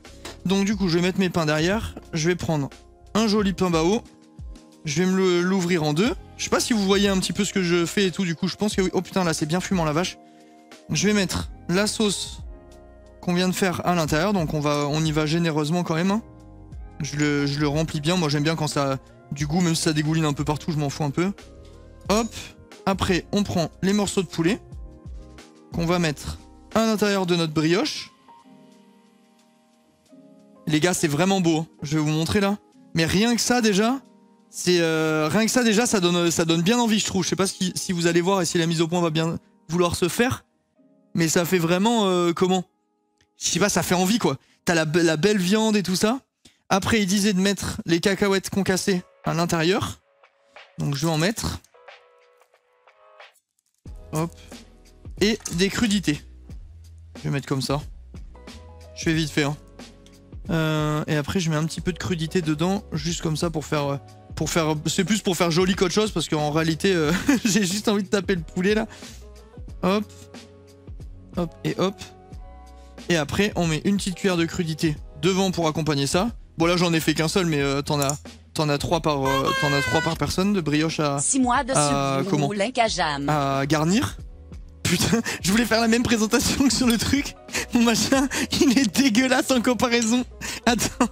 Speaker 1: Donc du coup je vais mettre mes pains derrière. Je vais prendre un joli pain bao. Je vais me l'ouvrir en deux. Je sais pas si vous voyez un petit peu ce que je fais et tout. Du coup je pense que oui. Oh putain là c'est bien fumant la vache. Je vais mettre la sauce qu'on vient de faire à l'intérieur. Donc on y va généreusement quand même. Hein. Je le remplis bien. Moi j'aime bien quand ça... Du goût, même si ça dégouline un peu partout, je m'en fous un peu. Hop. Après on prend les morceaux de poulet qu'on va mettre à l'intérieur de notre brioche. Les gars, c'est vraiment beau. Hein. Je vais vous montrer là. Mais rien que ça déjà, ça donne bien envie, je trouve. Je sais pas si vous allez voir et si la mise au point va bien vouloir se faire, mais ça fait vraiment comment? Je sais pas, ça fait envie quoi. T'as la belle viande et tout ça. Après, il disait de mettre les cacahuètes concassées à l'intérieur. Donc je vais en mettre. Hop. Et des crudités. Je vais mettre comme ça. Je fais vite fait. Hein. Et après je mets un petit peu de crudité dedans. Juste comme ça pour faire... c'est plus pour faire joli qu'autre chose. Parce qu'en réalité j'ai juste envie de taper le poulet là. Hop. Hop et hop. Et après on met une petite cuillère de crudité devant pour accompagner ça. Bon là j'en ai fait qu'un seul mais t'en as 3 par personne de brioche à...
Speaker 2: 6 mois de
Speaker 1: comment à garnir. Putain, je voulais faire la même présentation que sur le truc. Mon machin, il est dégueulasse en comparaison. Attends.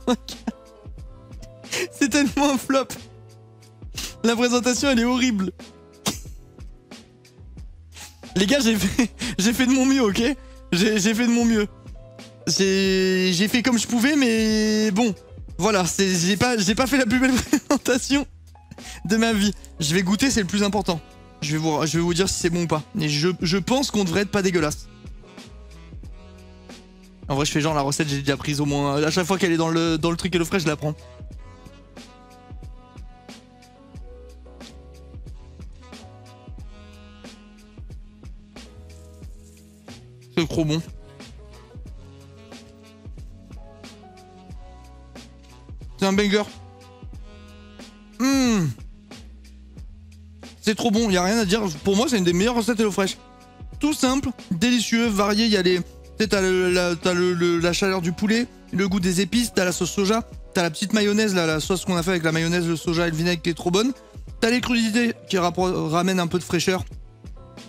Speaker 1: C'est tellement un flop. La présentation, elle est horrible. Les gars, j'ai fait de mon mieux, ok? J'ai fait de mon mieux. J'ai fait comme je pouvais, mais bon. Voilà, j'ai pas fait la plus belle présentation de ma vie. Je vais goûter, c'est le plus important. Je vais vous dire si c'est bon ou pas. Et je pense qu'on devrait être pas dégueulasse. En vrai, je fais genre la recette, j'ai déjà prise au moins. À chaque fois qu'elle est dans le truc HelloFresh, je la prends. C'est trop bon. C'est un banger. C'est trop bon, y a rien à dire. Pour moi, c'est une des meilleures recettes HelloFresh. Tout simple, délicieux, varié. Il y a les... T'as la chaleur du poulet, le goût des épices, t'as la sauce soja, t'as la petite mayonnaise, là, la sauce qu'on a fait avec la mayonnaise, le soja et le vinaigre qui est trop bonne. T'as les crudités qui ramènent un peu de fraîcheur,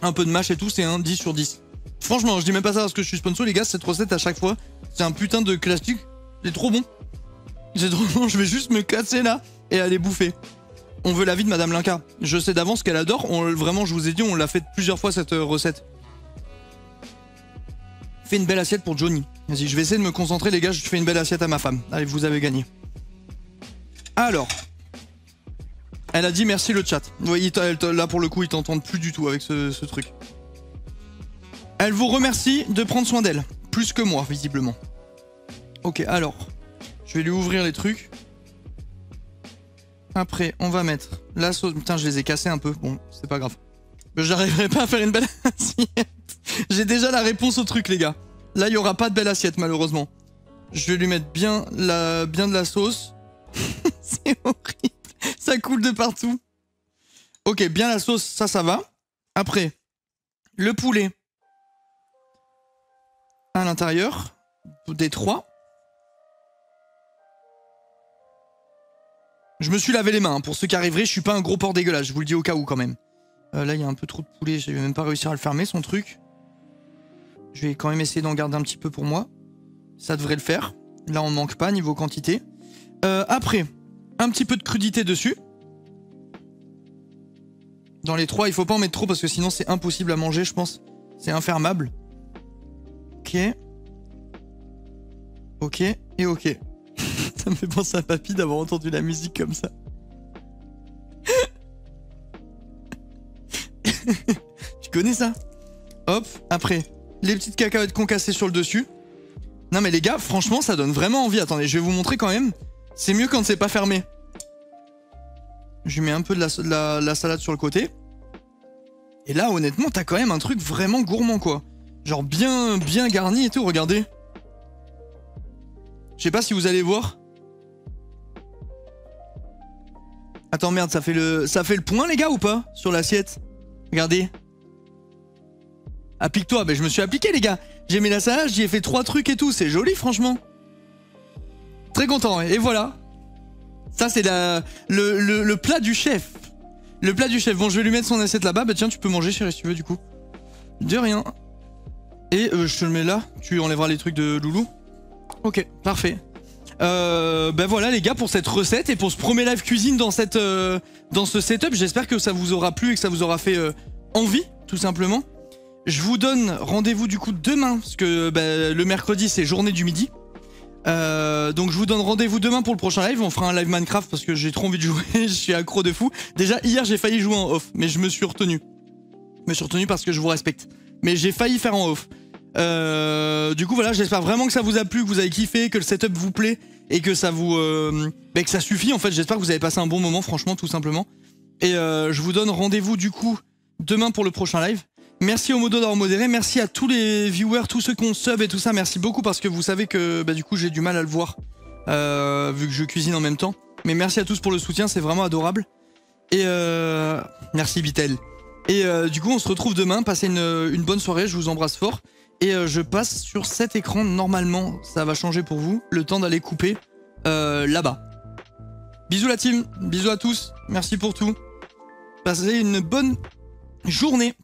Speaker 1: un peu de mâche et tout, c'est un 10 sur 10. Franchement, je dis même pas ça parce que je suis sponsor, les gars, cette recette à chaque fois, c'est un putain de classique. C'est trop bon. C'est trop bon, je vais juste me casser là et aller bouffer. On veut l'avis de Madame Linka. Je sais d'avance qu'elle adore. Vraiment, je vous ai dit, on l'a fait plusieurs fois cette recette. Fais une belle assiette pour Johnny. Vas-y, je vais essayer de me concentrer, les gars. Je fais une belle assiette à ma femme. Allez, vous avez gagné. Alors. Elle a dit merci le chat. Oui, là, pour le coup, ils t'entendent plus du tout avec ce truc. Elle vous remercie de prendre soin d'elle. Plus que moi, visiblement. Ok, alors. Je vais lui ouvrir les trucs. Après, on va mettre la sauce. Putain, je les ai cassés un peu. Bon, c'est pas grave. J'arriverai pas à faire une belle assiette. J'ai déjà la réponse au truc, les gars. Là, il y aura pas de belle assiette, malheureusement. Je vais lui mettre bien de la sauce. C'est horrible. Ça coule de partout. Ok, bien la sauce, ça va. Après, le poulet à l'intérieur des 3. Je me suis lavé les mains, hein. Pour ceux qui arriveraient, je suis pas un gros porc dégueulasse, je vous le dis au cas où quand même. Là, il y a un peu trop de poulet, je vais même pas réussir à le fermer, son truc. Je vais quand même essayer d'en garder un petit peu pour moi. Ça devrait le faire. Là, on ne manque pas niveau quantité. Après, un petit peu de crudité dessus. Dans les 3, il faut pas en mettre trop parce que sinon c'est impossible à manger, je pense. C'est infermable. Ok. Ok et ok. Ça me fait penser à Papy d'avoir entendu la musique comme ça. Tu connais ça? Hop, après, les petites cacahuètes concassées sur le dessus. Non mais les gars, franchement, ça donne vraiment envie. Attendez, je vais vous montrer quand même. C'est mieux quand c'est pas fermé. Je lui mets un peu de la salade sur le côté. Et là, honnêtement, t'as quand même un truc vraiment gourmand, quoi. Genre bien garni et tout, regardez. Je sais pas si vous allez voir. Attends, merde, ça fait le point, les gars, ou pas? Sur l'assiette. Regardez. Applique-toi. Ben, je me suis appliqué, les gars. J'ai mis la salade, j'y ai fait 3 trucs et tout. C'est joli, franchement. Très content. Et voilà. Ça, c'est le plat du chef. Le plat du chef. Bon, je vais lui mettre son assiette là-bas. Bah tiens, tu peux manger, chérie, si tu veux, du coup. De rien. Et je te le mets là. Tu enlèveras les trucs de Loulou. Ok, parfait. Ben voilà, les gars, pour cette recette et pour ce premier live cuisine dans ce setup. J'espère que ça vous aura plu et que ça vous aura fait envie, tout simplement. Je vous donne rendez-vous du coup demain, parce que le mercredi, c'est journée du midi. Donc je vous donne rendez-vous demain pour le prochain live. On fera un live Minecraft parce que j'ai trop envie de jouer. Je suis accro de fou. Déjà hier j'ai failli jouer en off, mais je me suis retenu. Je me suis retenu parce que je vous respecte. Mais j'ai failli faire en off. Du coup voilà, j'espère vraiment que ça vous a plu, que vous avez kiffé, que le setup vous plaît et que ça vous que ça suffit en fait. J'espère que vous avez passé un bon moment, franchement, tout simplement. Et je vous donne rendez-vous du coup demain pour le prochain live. Merci au modo d'avoir modéré, merci à tous les viewers, tous ceux qui ont sub et tout ça, merci beaucoup parce que vous savez que du coup j'ai du mal à le voir vu que je cuisine en même temps. Mais merci à tous pour le soutien, c'est vraiment adorable. Et merci Bitel. Et du coup on se retrouve demain, passez une bonne soirée, je vous embrasse fort. Et je passe sur cet écran, normalement ça va changer pour vous, le temps d'aller couper là-bas. Bisous la team, bisous à tous, merci pour tout. Passez une bonne journée.